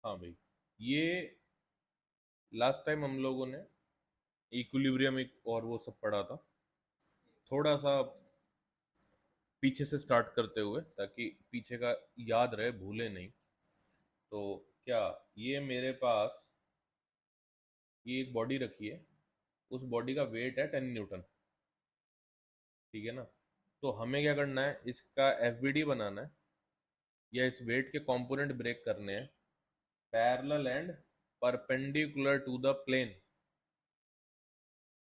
हाँ भाई, ये लास्ट टाइम हम लोगों ने इक्विलिब्रियम एक और वो सब पढ़ा था, थोड़ा सा पीछे से स्टार्ट करते हुए ताकि पीछे का याद रहे, भूले नहीं। तो क्या, ये मेरे पास ये एक बॉडी रखी है, उस बॉडी का वेट है 10 न्यूटन, ठीक है ना। तो हमें क्या करना है, इसका एफबीडी बनाना है या इस वेट के कंपोनेंट ब्रेक करने हैं parallel and perpendicular to the plane.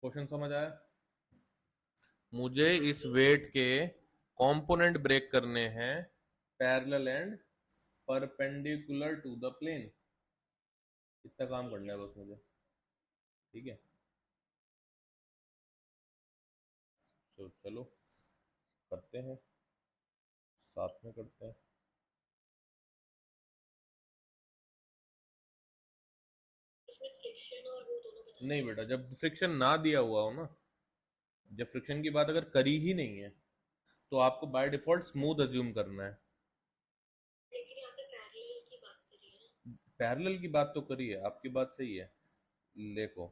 Question समझ आया? मुझे इस वेट के कंपोनेंट ब्रेक करने हैं parallel and perpendicular to the plane. इतना काम करना है बस मुझे, ठीक है। तो चलो करते हैं, साथ में करते हैं। नहीं बेटा, जब फ्रिक्शन ना दिया हुआ हो ना, जब फ्रिक्शन की बात अगर करी ही नहीं है तो आपको बाय डिफॉल्ट स्मूथ अज्यूम करना है। पैरेलल की बात तो करी है, आपकी बात सही है। देखो,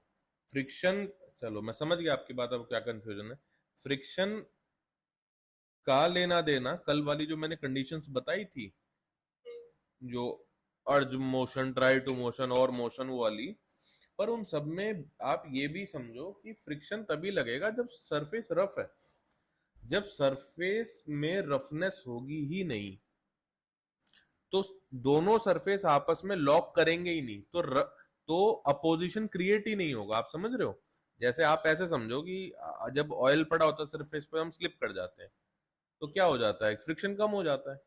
फ्रिक्शन, चलो मैं समझ गया आपकी बात, अब क्या कंफ्यूजन है। फ्रिक्शन का लेना देना, कल वाली जो मैंने कंडीशंस बताई थी, जो अर्ज मोशन, ट्राई टू मोशन और मोशन वाली, पर उन सब में आप ये भी समझो कि फ्रिक्शन तभी लगेगा जब सरफेस रफ है। जब सरफेस में रफनेस होगी ही नहीं तो दोनों सरफेस आपस में लॉक करेंगे ही नहीं, तो अपोजिशन क्रिएट ही नहीं होगा। आप समझ रहे हो? जैसे आप ऐसे समझो कि जब ऑयल पड़ा होता है सरफेस पे, हम स्लिप कर जाते हैं तो क्या हो जाता है, फ्रिक्शन कम हो जाता है।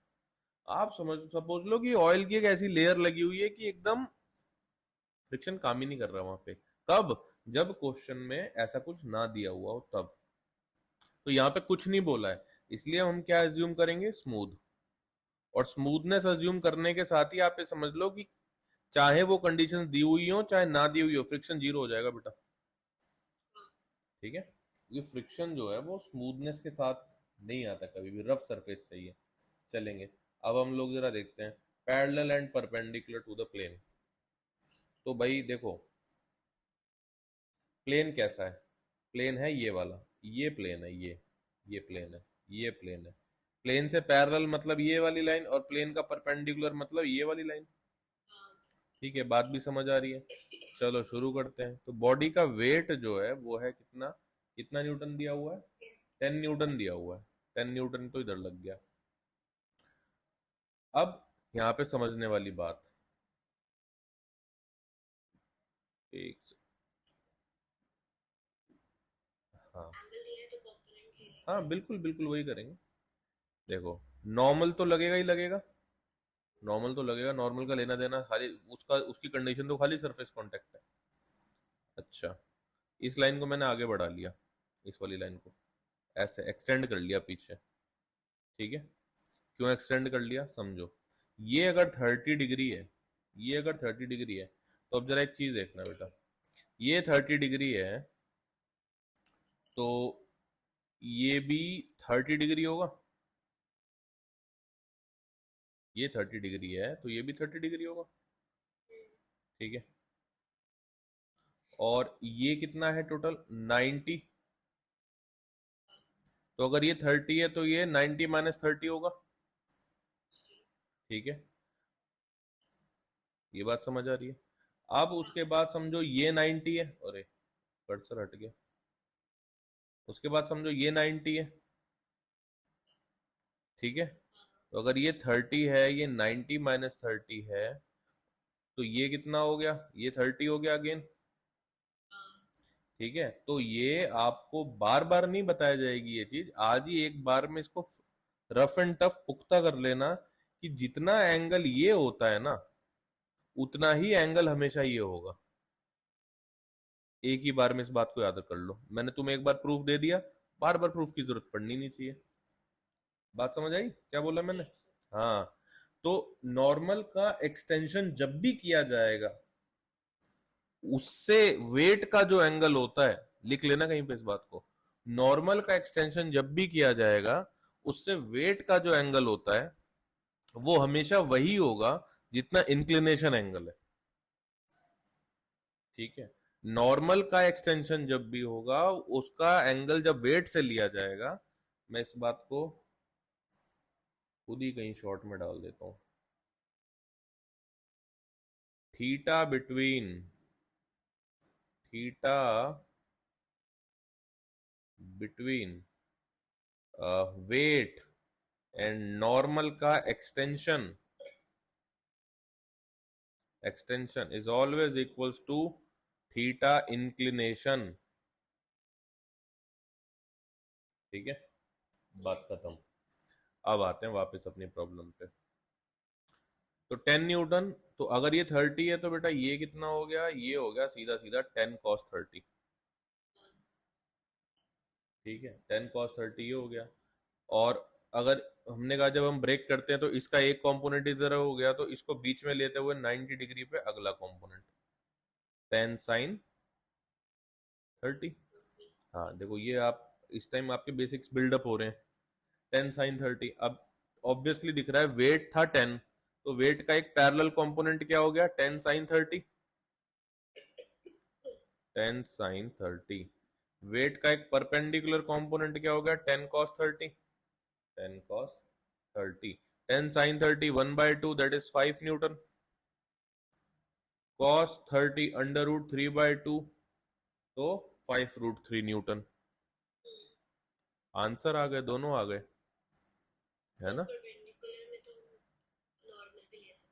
आप समझ सपोज लो कि ऑयल की एक ऐसी लेयर लगी हुई है कि एकदम फ्रिक्शन काम ही नहीं कर रहा वहां पे। कब? जब क्वेश्चन में ऐसा कुछ ना दिया हुआ हो तब। तो यहाँ पे कुछ नहीं बोला है, इसलिए हम क्या एज्यूम करेंगे, स्मूथ। और स्मूथनेस अज्यूम करने के साथ ही आप ये समझ लो कि चाहे वो कंडीशंस दी हुई हो चाहे ना दी हुई हो, फ्रिक्शन जीरो हो जाएगा बेटा, ठीक है। ये फ्रिक्शन जो है वो स्मूथनेस के साथ नहीं आता, कभी भी रफ सरफेस चाहिए। चलेंगे, अब हम लोग जरा देखते हैं parallel and perpendicular to the plane. तो भाई देखो, प्लेन कैसा है? प्लेन है ये वाला, ये प्लेन है, ये प्लेन है, ये प्लेन है। प्लेन से पैरेलल मतलब ये वाली लाइन, और प्लेन का परपेंडिकुलर मतलब ये वाली लाइन। ठीक है, बात भी समझ आ रही है। चलो शुरू करते हैं। तो बॉडी का वेट जो है वो है कितना, कितना न्यूटन दिया हुआ है? 10 न्यूटन दिया हुआ है। 10 न्यूटन तो इधर लग गया। अब यहाँ पे समझने वाली बात, एक, हाँ हाँ बिल्कुल बिल्कुल वही करेंगे। देखो, नॉर्मल तो लगेगा ही लगेगा, नॉर्मल तो लगेगा, नॉर्मल का लेना देना खाली उसका, उसकी कंडीशन तो खाली सरफेस कांटेक्ट है। अच्छा, इस लाइन को मैंने आगे बढ़ा लिया, इस वाली लाइन को ऐसे एक्सटेंड कर लिया पीछे, ठीक है। क्यों एक्सटेंड कर लिया समझो। ये अगर 30 डिग्री है, ये अगर 30 डिग्री है, तो अब जरा एक चीज देखना बेटा, ये 30 डिग्री है तो ये भी 30 डिग्री होगा। ये 30 डिग्री है तो ये भी 30 डिग्री होगा, ठीक है। और ये कितना है टोटल, 90। तो अगर ये 30 है तो ये 90 - 30 होगा, ठीक है। ये बात समझ आ रही है? अब उसके बाद समझो ये 90 है, अरे कर्सर हट गया। उसके बाद समझो ये 90 है, ठीक है। तो अगर ये 30 है, ये 90 - 30 है, तो ये कितना हो गया, ये 30 हो गया अगेन, ठीक है। तो ये आपको बार बार नहीं बताया जाएगी ये चीज, आज ही एक बार में इसको रफ एंड टफ पुख्ता कर लेना कि जितना एंगल ये होता है ना, उतना ही एंगल हमेशा ये होगा। एक ही बार में इस बात को याद कर लो, मैंने तुम्हें एक बार प्रूफ दे दिया, बार बार प्रूफ की जरूरत पड़नी नहीं चाहिए। बात समझ आई क्या बोला मैंने? हाँ। तो नॉर्मल का एक्सटेंशन जब भी किया जाएगा, उससे वेट का जो एंगल होता है, लिख लेना कहीं पे इस बात को, नॉर्मल का एक्सटेंशन जब भी किया जाएगा, उससे वेट का जो एंगल होता है वो हमेशा वही होगा जितना इंक्लिनेशन एंगल है, ठीक है। नॉर्मल का एक्सटेंशन जब भी होगा उसका एंगल जब वेट से लिया जाएगा, मैं इस बात को खुद ही कहीं शॉर्ट में डाल देता हूं, theta between theta between weight and normal का extension is always equals to theta inclination, ठीक है, बात खत्म। अब आते हैं वापस अपनी प्रॉब्लम पे। तो 10 न्यूटन, तो अगर ये 30 है तो बेटा ये कितना हो गया, ये हो गया सीधा सीधा 10 cos 30, ठीक है, 10 cos 30 ये हो गया। और अगर हमने कहा जब हम ब्रेक करते हैं तो इसका एक कंपोनेंट इधर हो गया, तो इसको बीच में लेते हुए 90 डिग्री पे अगला कंपोनेंट 10 sin 30। हाँ देखो ये आप इस टाइम आपके बेसिक्स बिल्डअप हो रहे हैं। 10 sin 30, अब ऑब्वियसली दिख रहा है वेट था 10, तो वेट का एक पैरेलल कंपोनेंट क्या हो गया 10 sin 30। 10 sin 30, वेट का एक परपेंडिकुलर कंपोनेंट क्या हो गया 10 cos 30। 10 cos 30, 10 sin 30 1/2 that is 5 Newton, cos 30 √3/2 तो 5√3 न्यूटन। आंसर आ गए, दोनों आ गए, है ना।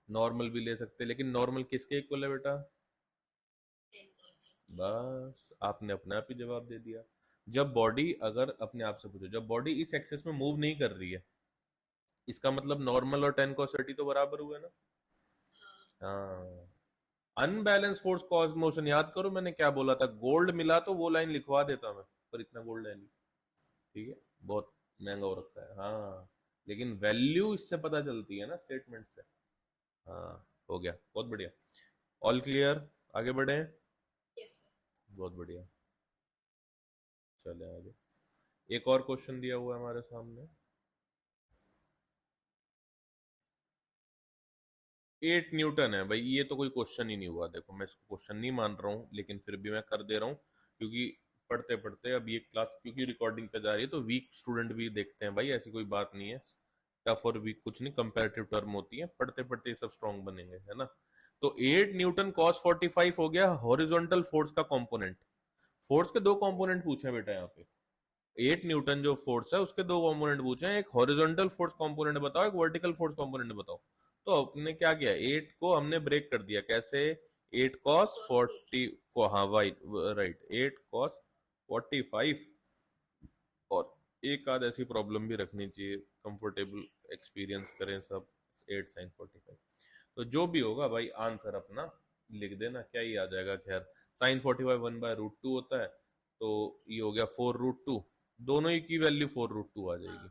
नॉर्मल भी ले सकते, लेकिन नॉर्मल किसके इक्वल है बेटा, बस आपने अपने आप ही जवाब दे दिया। जब बॉडी, अगर अपने आप से पूछो, जब बॉडी इस एक्सेस में मूव नहीं कर रही है, इसका मतलब नॉर्मल और 10 cos 30 तो बराबर हुए ना। हाँ, अनबैलेंस फोर्स कॉज मोशन, याद करो मैंने क्या बोला था, गोल्ड मिला तो वो लाइन लिखवा देता मैं, पर इतना गोल्ड है नहीं, ठीक है, बहुत महंगा हो रखा है। हाँ, लेकिन वैल्यू इससे पता चलती है ना, स्टेटमेंट से। हाँ, हो गया, बहुत बढ़िया, ऑल क्लियर, आगे बढ़े। बहुत बढ़िया, चले आगे। एक और क्वेश्चन दिया हुआ है हमारे सामने, 8 न्यूटन है भाई, ये तो कोई क्वेश्चन ही नहीं हुआ। देखो मैं इसको क्वेश्चन नहीं मान रहा हूँ, लेकिन फिर भी मैं कर दे रहा हूँ, क्योंकि पढ़ते पढ़ते अब ये क्लास क्योंकि रिकॉर्डिंग पे जा रही है तो वीक स्टूडेंट भी देखते हैं भाई, ऐसी कोई बात नहीं है। टफ और वीक कुछ नहीं, कंपैरेटिव टर्म होती है, पढ़ते पढ़ते ये सब स्ट्रॉन्ग बनेंगे, है ना। तो 8 न्यूटन cos 45 हो गया हॉरिजॉन्टल फोर्स का कंपोनेंट। फोर्स के दो कंपोनेंट पूछे हैं बेटा यहाँ पे, 8 न्यूटन जो फोर्स है उसके दो कंपोनेंट पूछे हैं, एक हॉरिजॉन्टल फोर्स कंपोनेंट बताओ, एक वर्टिकल फोर्स कंपोनेंट बताओ। तो अपने क्या किया, 8 को हमने ब्रेक कर दिया, कैसे, 8 cos 40 को, हाँ वाइट राइट, 8 cos 45, और एक आध ऐसी प्रॉब्लम भी रखनी चाहिए, कंफर्टेबल एक्सपीरियंस करें सब, 8 sin 45। तो जो भी होगा भाई आंसर अपना लिख देना, क्या ही आ जाएगा, खैर sin 45 1/√2 होता है, तो ये हो गया 4√2, दोनों ही की वैल्यू 4√2 आ जाएगी।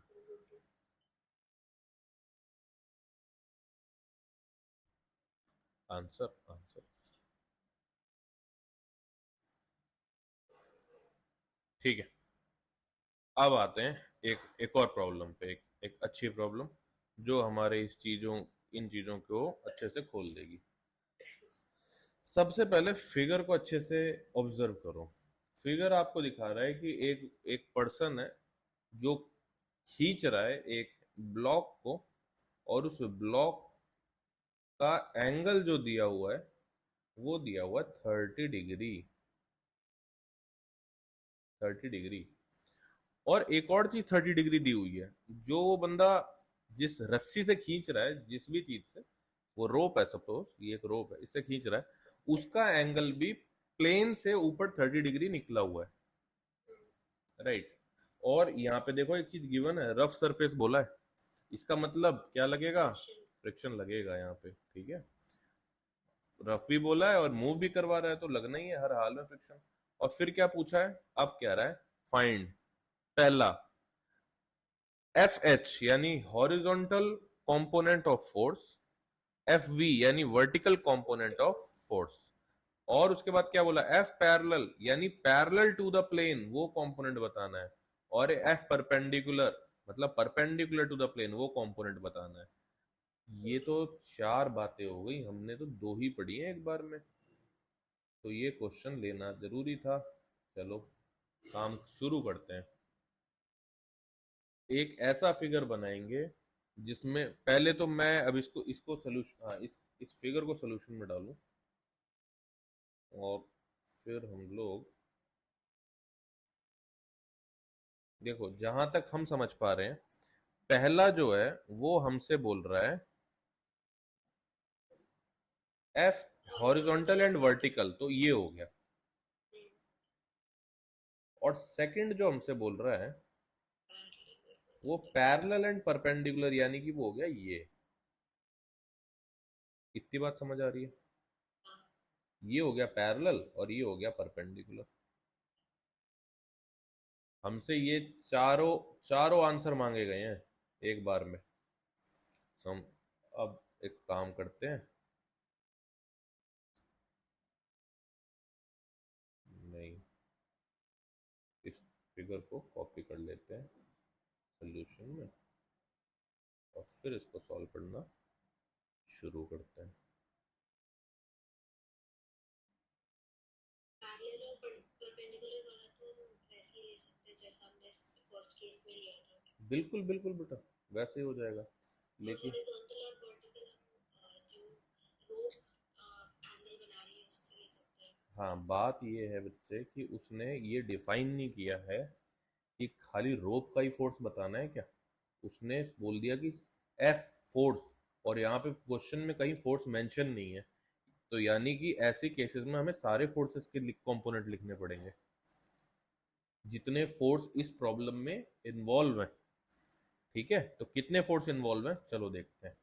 आंसर आंसर, ठीक है। अब आते हैं एक एक और प्रॉब्लम पे, एक अच्छी प्रॉब्लम जो हमारे इस चीजों इन चीजों को अच्छे से खोल देगी। सबसे पहले फिगर को अच्छे से ऑब्जर्व करो। फिगर आपको दिखा रहा है कि एक एक पर्सन है जो खींच रहा है एक ब्लॉक को, और उस ब्लॉक का एंगल जो दिया हुआ है वो दिया हुआ है 30 डिग्री, 30 डिग्री। और एक और चीज 30 डिग्री दी हुई है, जो वो बंदा जिस रस्सी से खींच रहा है, जिस भी चीज से, वो रोप है, सपोज ये एक रोप है, इससे खींच रहा है, उसका एंगल भी प्लेन से ऊपर 30 डिग्री निकला हुआ है, राइट। और यहाँ पे देखो एक चीज गिवन है, रफ सरफेस बोला है, इसका मतलब क्या लगेगा, फ्रिक्शन लगेगा यहाँ पे, ठीक है। रफ भी बोला है और मूव भी करवा रहा है, तो लगना ही है हर हाल में फ्रिक्शन। और फिर क्या पूछा है, अब कह रहा है फाइंड, पहला एफ एच यानी horizontal component of force, F V यानी वर्टिकल कंपोनेंट ऑफ फोर्स, और उसके बाद क्या बोला, एफ पैरेलल यानी पैरेलल टू द प्लेन वो कंपोनेंट बताना है, और एफ परपेंडिकुलर मतलब परपेंडिकुलर टू द प्लेन वो कंपोनेंट बताना है। ये तो चार बातें हो गई, हमने तो दो ही पढ़ी हैं एक बार में, तो ये क्वेश्चन लेना जरूरी था। चलो काम शुरू करते हैं। एक ऐसा फिगर बनाएंगे जिसमें पहले तो मैं अब इसको इसको सोल्यूशन, हाँ, इस फिगर को सोल्यूशन में डालूं, और फिर हम लोग देखो जहां तक हम समझ पा रहे हैं, पहला जो है वो हमसे बोल रहा है एफ हॉरिजॉन्टल एंड वर्टिकल, तो ये हो गया। और सेकंड जो हमसे बोल रहा है वो पैरेलल एंड परपेंडिकुलर, यानी कि वो हो गया ये। इतनी बात समझ आ रही है? ये हो गया पैरेलल और ये हो गया परपेंडिकुलर। हमसे ये चारों चारों आंसर मांगे गए हैं एक बार में। हम अब एक काम करते हैं, नहीं, इस फिगर को कॉपी कर लेते हैं सोल्यूशन में, और फिर इसको सॉल्व करना शुरू करते हैं। पैरेलल और परपेंडिकुलर वाला तो वैसे ही ले सकते हैं जैसा हमने फर्स्ट केस में लिया था। बिल्कुल बिल्कुल बेटा, वैसे ही हो जाएगा। और लेकिन हॉरिजॉन्टल और वर्टिकल हम जो रोप एंगल बना रही है उससे ले सकते हैं। हाँ, बात ये है बच्चे कि उसने ये डिफाइन नहीं किया है कि खाली रोप का ही फोर्स बताना है क्या। उसने बोल दिया कि एफ फोर्स, और यहाँ पे क्वेश्चन में कहीं फोर्स मेंशन नहीं है, तो यानी कि ऐसे केसेस में हमें सारे फोर्सेस के कंपोनेंट लिखने पड़ेंगे जितने फोर्स इस प्रॉब्लम में इन्वॉल्व हैं। ठीक है, तो कितने फोर्स इन्वॉल्व हैं चलो देखते हैं।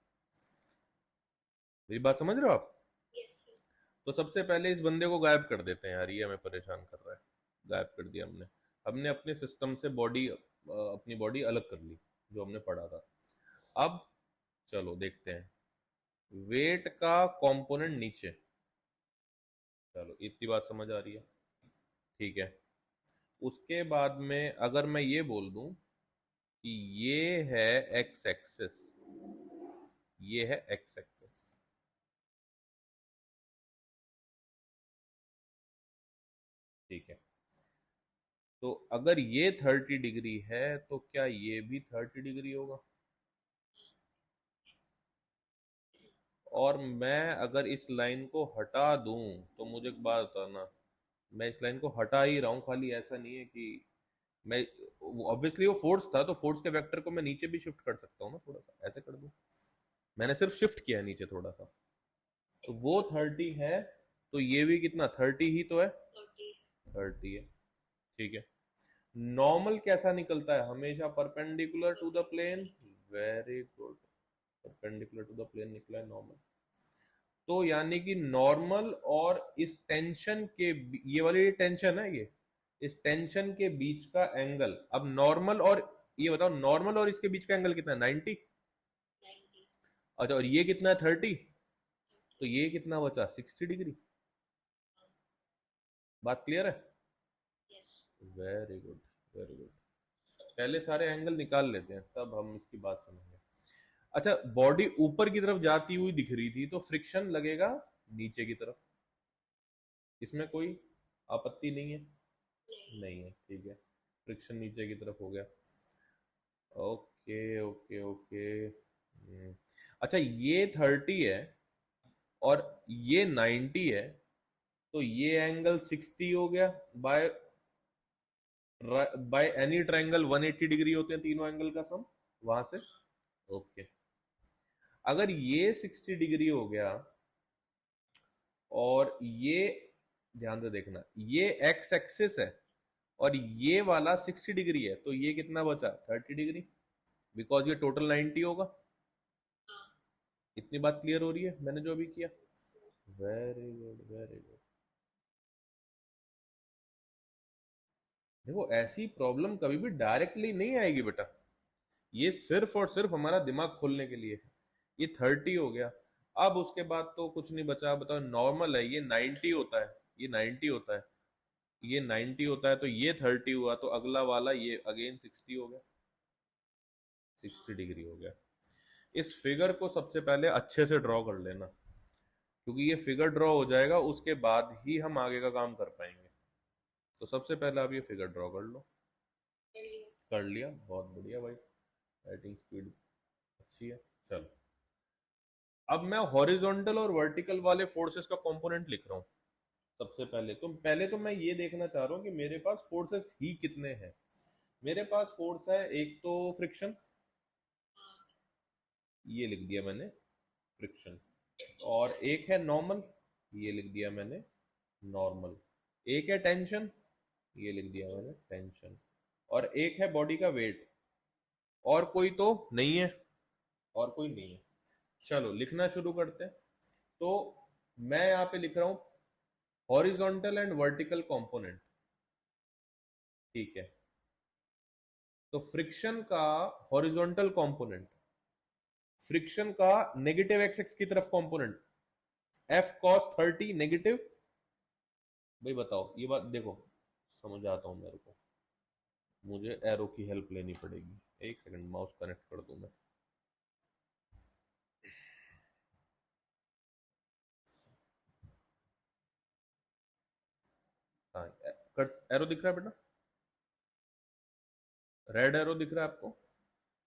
मेरी बात समझ रहे हो आप? Yes sir. तो सबसे पहले इस बंदे को गायब कर देते हैं यार, ये हमें परेशान कर रहा है। गायब कर दिया हमने। हमने अपने सिस्टम से बॉडी, अपनी बॉडी अलग कर ली जो हमने पढ़ा था। अब चलो देखते हैं, वेट का कंपोनेंट नीचे। चलो इतनी बात समझ आ रही है, ठीक है। उसके बाद में अगर मैं ये बोल दूं कि ये है एक्स एक्सिस, ये है एक्स एक्सिस, ठीक है। तो अगर ये 30 डिग्री है तो क्या ये भी 30 डिग्री होगा? और मैं अगर इस लाइन को हटा दूं, तो मुझे एक बात बताना, मैं इस लाइन को हटा ही रहा हूं खाली, ऐसा नहीं है कि मैं, ऑब्वियसली वो फोर्स था तो फोर्स के वेक्टर को मैं नीचे भी शिफ्ट कर सकता हूँ ना, थोड़ा सा ऐसे कर दूं। मैंने सिर्फ शिफ्ट किया है नीचे थोड़ा सा, तो वो 30 है, तो ये भी कितना 30 ही तो है, 30। 30 है, ठीक है। नॉर्मल कैसा निकलता है? हमेशा perpendicular to the plane. Very good, perpendicular to the plane निकला है नॉर्मल। तो यानी कि नॉर्मल और इस टेंशन के ये वाली टेंशन है, ये इस टेंशन के बीच का एंगल, अब नॉर्मल और ये बताओ, नॉर्मल और इसके बीच का एंगल कितना है? 90। 90। अच्छा, और ये कितना है? 30। तो ये कितना बचा? 60 डिग्री। बात क्लियर है? Yes. Very good, very good. पहले सारे एंगल निकाल लेते हैं तब हम इसकी बात समझेंगे। अच्छा, बॉडी ऊपर की तरफ जाती हुई दिख रही थी तो फ्रिक्शन लगेगा नीचे की तरफ, इसमें कोई आपत्ति नहीं है? नहीं। नहीं है, ठीक है। फ्रिक्शन नीचे की तरफ हो गया। Okay okay okay. अच्छा, ये 30 है और ये 90 है, तो ये एंगल 60 हो गया। By by any triangle 180 degree होते हैं तीनों एंगल का सम, वहां से। ओके, अगर ये 60 डिग्री हो गया और ये, ध्यान से देखना, ये एक्स एक्सिस है और ये वाला 60 डिग्री है, तो ये कितना बचा? 30 डिग्री, बिकॉज ये टोटल 90 होगा। हाँ। इतनी बात क्लियर हो रही है मैंने जो अभी किया? Sir. Very good, very good. देखो ऐसी प्रॉब्लम कभी भी डायरेक्टली नहीं आएगी बेटा, ये सिर्फ और सिर्फ हमारा दिमाग खोलने के लिए है। ये 30 हो गया, अब उसके बाद तो कुछ नहीं बचा। बताओ, नॉर्मल है, ये 90 होता है, ये 90 होता है, ये 90 होता है, तो ये 30 हुआ, तो अगला वाला ये अगेन 60 हो गया, 60 डिग्री हो गया। इस फिगर को सबसे पहले अच्छे से ड्रॉ कर लेना, क्योंकि ये फिगर ड्रॉ हो जाएगा उसके बाद ही हम आगे का काम कर पाएंगे। तो सबसे पहले आप ये फिगर ड्रॉ कर लो। कर लिया। कर लिया, बहुत बढ़िया भाई, राइटिंग स्पीड अच्छी है। चलो, अब मैं हॉरिजॉन्टल और वर्टिकल वाले फोर्सेस का कंपोनेंट लिख रहा हूँ। सबसे पहले तो मैं ये देखना चाह रहा हूँ कि मेरे पास फोर्सेस ही कितने हैं। मेरे पास फोर्स है एक तो फ्रिक्शन, हाँ। ये लिख दिया मैंने फ्रिक्शन, और एक है नॉर्मल, ये लिख दिया मैंने नॉर्मल, एक है टेंशन, ये लिख दिया मैंने टेंशन, और एक है बॉडी का वेट, और कोई तो नहीं है, और कोई नहीं है। चलो लिखना शुरू करते हैं। तो मैं यहाँ पे लिख रहा हूं हॉरिजॉन्टल एंड वर्टिकल कंपोनेंट, ठीक है। तो फ्रिक्शन का हॉरिजॉन्टल कंपोनेंट, फ्रिक्शन का नेगेटिव एक्स एक्स की तरफ कंपोनेंट एफ कॉस 30 नेगेटिव। भाई बताओ, ये बात देखो, समझ आता हूं मेरे को, मुझे एरो की हेल्प लेनी पड़ेगी। एक सेकंड, माउस कनेक्ट कर दूं मैं। हाँ, कर एरो दिख रहा है बेटा? रेड एरो दिख रहा है आपको?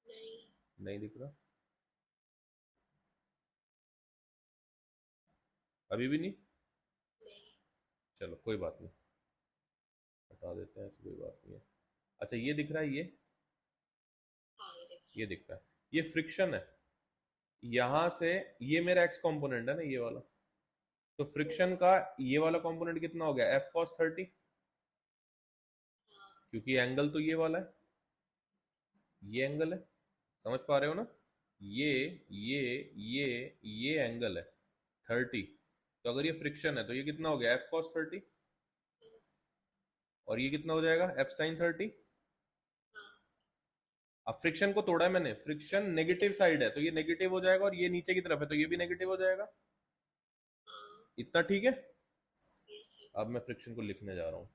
नहीं। नहीं दिख रहा? अभी भी नहीं? नहीं। चलो कोई बात नहीं, हटा देते हैं, ऐसी कोई बात नहीं है। अच्छा, ये दिख रहा है, हाँ ये देख। ये दिख रहा है, ये फ्रिक्शन है। यहां से ये मेरा एक्स कंपोनेंट है ना, ये वाला। तो फ्रिक्शन का ये वाला कंपोनेंट कितना हो गया? एफ कॉस 30, हाँ। क्योंकि एंगल तो ये वाला है, ये एंगल है, समझ पा रहे हो ना? ये ये ये ये एंगल है 30। तो अगर ये फ्रिक्शन है तो ये कितना हो गया? एफ कॉस 30, और ये कितना हो जाएगा? F sine 30। हाँ। अब फ्रिक्शन को तोड़ा है मैंने, फ्रिक्शन नेगेटिव साइड है तो ये नेगेटिव हो जाएगा, और ये नीचे की तरफ है तो ये भी नेगेटिव हो जाएगा। हाँ। इतना ठीक है? Yes sir. अब मैं फ्रिक्शन को लिखने जा रहा हूं।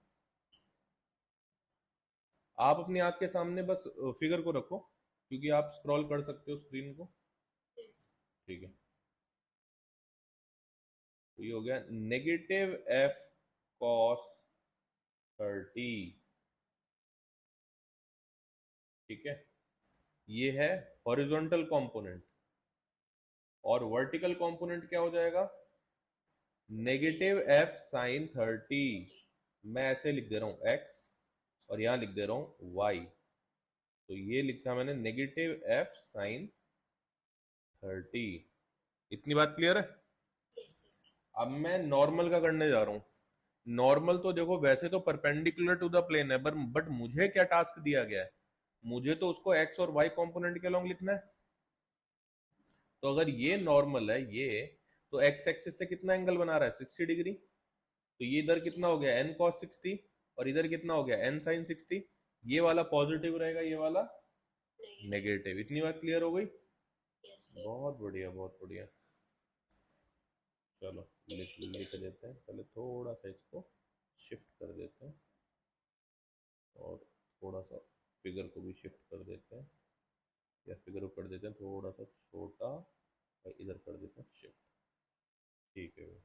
आप अपनी आंख के सामने बस फिगर को रखो, क्योंकि आप स्क्रॉल कर सकते हो स्क्रीन को। यस। ठीक है, तो ये हो गया नेगेटिव एफ कॉस 30, ठीक है। ये है हॉरिजॉन्टल कंपोनेंट, और वर्टिकल कंपोनेंट क्या हो जाएगा? Negative F sine 30। मैं ऐसे लिख दे रहा हूं एक्स, और यहां लिख दे रहा हूं वाई। तो ये लिखा मैंने नेगेटिव एफ साइन 30। इतनी बात क्लियर है? Yes sir. अब मैं नॉर्मल का करने जा रहा हूं। नॉर्मल तो देखो, वैसे तो परपेंडिकुलर टू द प्लेन है, बट मुझे क्या टास्क दिया गया है? मुझे तो उसको एक्स और वाई कंपोनेंट के अलॉन्ग लिखना है। तो अगर ये नॉर्मल है ये, तो एक्स एक्सिस से कितना एंगल बना रहा है? 60 डिग्री। तो ये इधर कितना हो गया? एन कॉस 60, और इधर कितना हो गया? N sine 60। ये वाला पॉजिटिव रहेगा, ये वाला नहीं। नेगेटिव। इतनी बात क्लियर हो गई? Yes sir. बहुत बढ़िया, बहुत बढ़िया। चलो लिख देते हैं, पहले थोड़ा सा इसको शिफ्ट कर देते हैं, और थोड़ा सा फिगर को भी शिफ्ट कर देते हैं, या फिगर को कर देते हैं थोड़ा सा छोटा, और इधर कर देते हैं शिफ्ट। ठीक है भाई।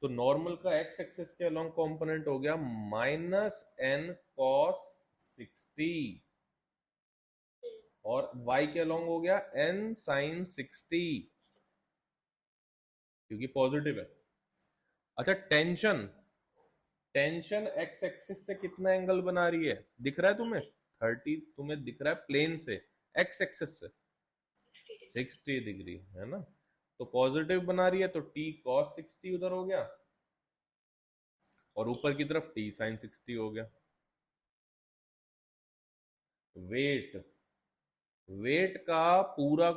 तो नॉर्मल का एक्स एक्सिस के अलोंग कंपोनेंट हो गया माइनस एन कॉस 60, और y के अलोंग हो गया n साइन 60, क्योंकि पॉजिटिव है। अच्छा, टेंशन, टेंशन एक्स एक्सिस से कितना एंगल बना रही है? दिख रहा है तुम्हें? 30 तुम्हें दिख रहा है प्लेन से, एक्स एक्सिस से 60 डिग्री, है ना? तो पॉजिटिव बना रही है, तो t cos 60 उधर हो गया, और ऊपर की तरफ t साइन 60 हो गया। वेट, वेट का पूरा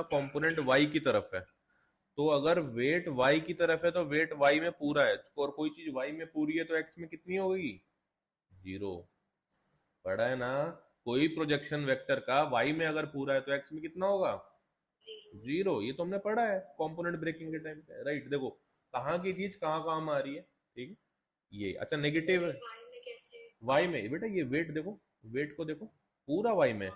कंपोनेंट y की तरफ है। तो अगर वेट y की तरफ है तो वेट y में पूरा है, और कोई चीज y में पूरी है तो x में कितनी होगी? 0। पढ़ा है ना? कोई प्रोजेक्शन वेक्टर का y में अगर पूरा है तो x में कितना होगा? 0। ये तो हमने पढ़ा है कंपोनेंट ब्रेकिंग के टाइम पे, राइट? देखो कहाँ की चीज कहाँ काम आ रही है, ठीक है। ये अच्छा तो नेगेटिव फिर वाई में कैसे? वाई में बेटा ये वेट देखो, वेट को देखो पूरा वाई में।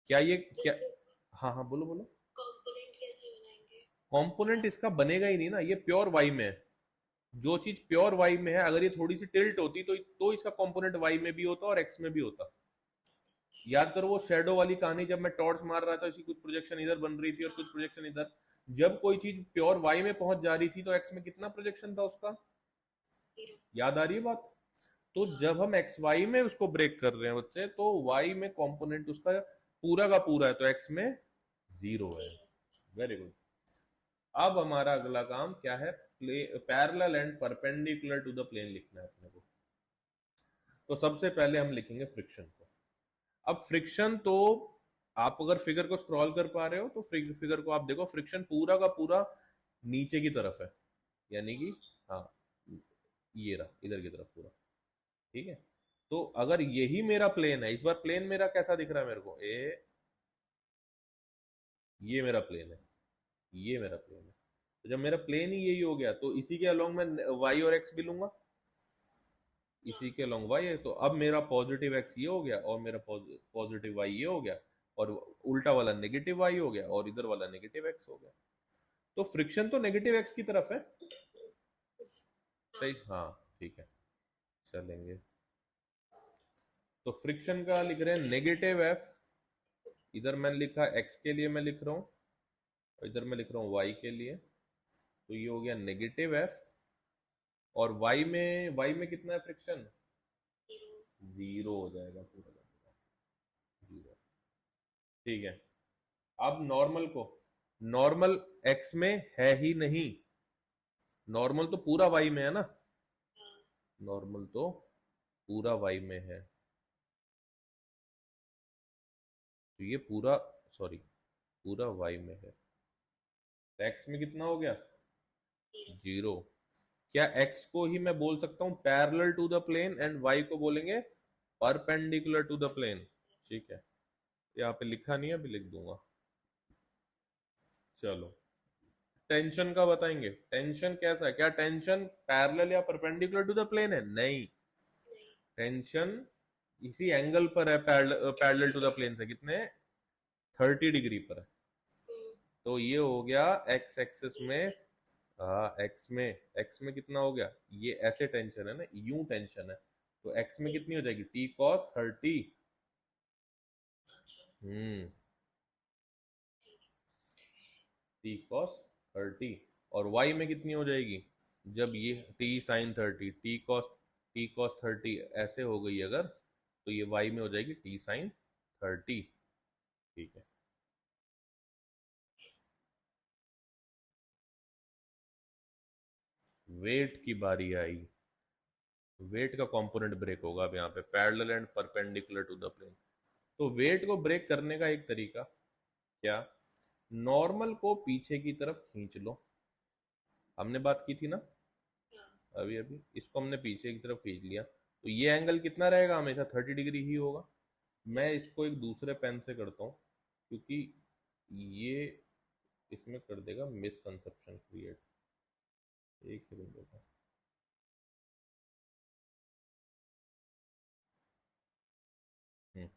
क्या ये तो क्या? फिर हाँ हाँ बोलो बोलो। कंपोनेंट कैसे बनाएंगे? कंपोनेंट इसका बनेगा ही नहीं ना, ये प्योर वाई में है। जो चीज प्योर वाई में है अगर ये थोड़ी सी टिल्ट होती तो इसका कंपोनेंट वाई में भी होता और एक्स में भी होता। याद करो वो शेडो वाली कहानी, जब मैं टॉर्च मार रहा था इसी कुछ प्रोजेक्शन इधर बन रही थी और कुछ प्रोजेक्शन इधर। जब कोई चीज प्योर वाई में पहुंच जा रही थी तो एक्स में कितना प्रोजेक्शन था उसका? जीरो। याद आ रही है बात? तो हाँ। जब हम एक्स वाई में उसको ब्रेक कर रहे हैं बच्चे, तो वाई में कंपोनेंट उसका पूरा का पूरा है, तो एक्स में जीरो है। जीरो। Very good. अब हमारा अगला काम क्या है? Parallel and perpendicular to the plane लिखना है अपने को। तो सबसे पहले हम लिखेंगे फ्रिक्शन को। अब फ्रिक्शन तो आप अगर फिगर को स्क्रॉल कर पा रहे हो तो फिगर को आप देखो, फ्रिक्शन पूरा का पूरा नीचे की तरफ है, यानी कि हाँ ये रहा इधर की तरफ पूरा। ठीक है, तो अगर यही मेरा प्लेन है, इस बार प्लेन मेरा कैसा दिख रहा है मेरे को? ये मेरा प्लेन है, ये मेरा प्लेन है। तो जब मेरा प्लेन ही यही हो गया तो इसी के अलोंग मैं वाई और एक्स भी लूंगा, हाँ। इसी के अलोंग वाई है। तो अब मेरा पॉजिटिव एक्स ये हो गया और मेरा पॉजिटिव वाई ये हो गया, और उल्टा वाला नेगेटिव वाई हो गया और इधर वाला नेगेटिव एक्स हो गया। तो फ्रिक्शन तो नेगेटिव एक्स की तरफ है। हाँ। सही, हाँ ठीक है, चलेंगे। तो फ्रिक्शन का लिख रहे हैं नेगेटिव एफ, इधर मैंने लिखा एक्स के लिए मैं लिख रहा हूँ और इधर मैं लिख रहा हूँ वाई के लिए। तो ये हो गया नेगेटिव एफ, और वाई में कितना है फ्रिक्शन? जीरो। जीरो हो जाएगा पूरा का पूरा, जीरो। ठीक है, अब नॉर्मल को, नॉर्मल एक्स में है ही नहीं, नॉर्मल तो पूरा वाई में है ना, हाँ। नॉर्मल तो पूरा वाई में है। तो ये पूरा, सॉरी, पूरा वाई में है। तो एक्स में कितना हो गया? जीरो। जीरो। क्या एक्स को ही मैं बोल सकता हूं parallel to the plane and Y को बोलेंगे परपेंडिकुलर टू द प्लेन? ठीक है, यहाँ पे लिखा नहीं है, अभी लिख दूंगा। चलो, टेंशन का बताएंगे। टेंशन कैसा है? क्या टेंशन पैरेलल या परपेंडिकुलर टू द प्लेन है? नहीं, नहीं। टेंशन इसी एंगल पर है, पैरेलल टू द प्लेन से कितने? 30 डिग्री पर है। हम्म। तो ये हो गया एक्स एक्सिस जीरो में। से। हाँ एक्स में कितना हो गया? ये ऐसे टेंशन है ना, यूं टेंशन है, तो एक्स में ठीक। कितनी हो जाएगी? T cos 30। अच्छा। हम्म, ठीक। T cos 30। और y में कितनी हो जाएगी? जब ये T sin 30, T cos 30 ऐसे हो गई अगर, तो ये y में हो जाएगी T sin 30। ठीक है, वेट की बारी आई। वेट का कंपोनेंट ब्रेक होगा अब यहाँ पे, parallel and perpendicular to the plane. तो वेट को ब्रेक करने का एक तरीका क्या? नॉर्मल को पीछे की तरफ खींच लो, हमने बात की थी ना हाँ। अभी अभी, इसको हमने पीछे की तरफ खींच लिया, तो ये एंगल कितना रहेगा? हमेशा 30 डिग्री ही होगा। मैं इसको एक दूसरे पेन से करता हूँ, क्योंकि ये इसमें कर देगा मिसकंसेप्शन क्रिएट। एक सेकंड देखो। हम्म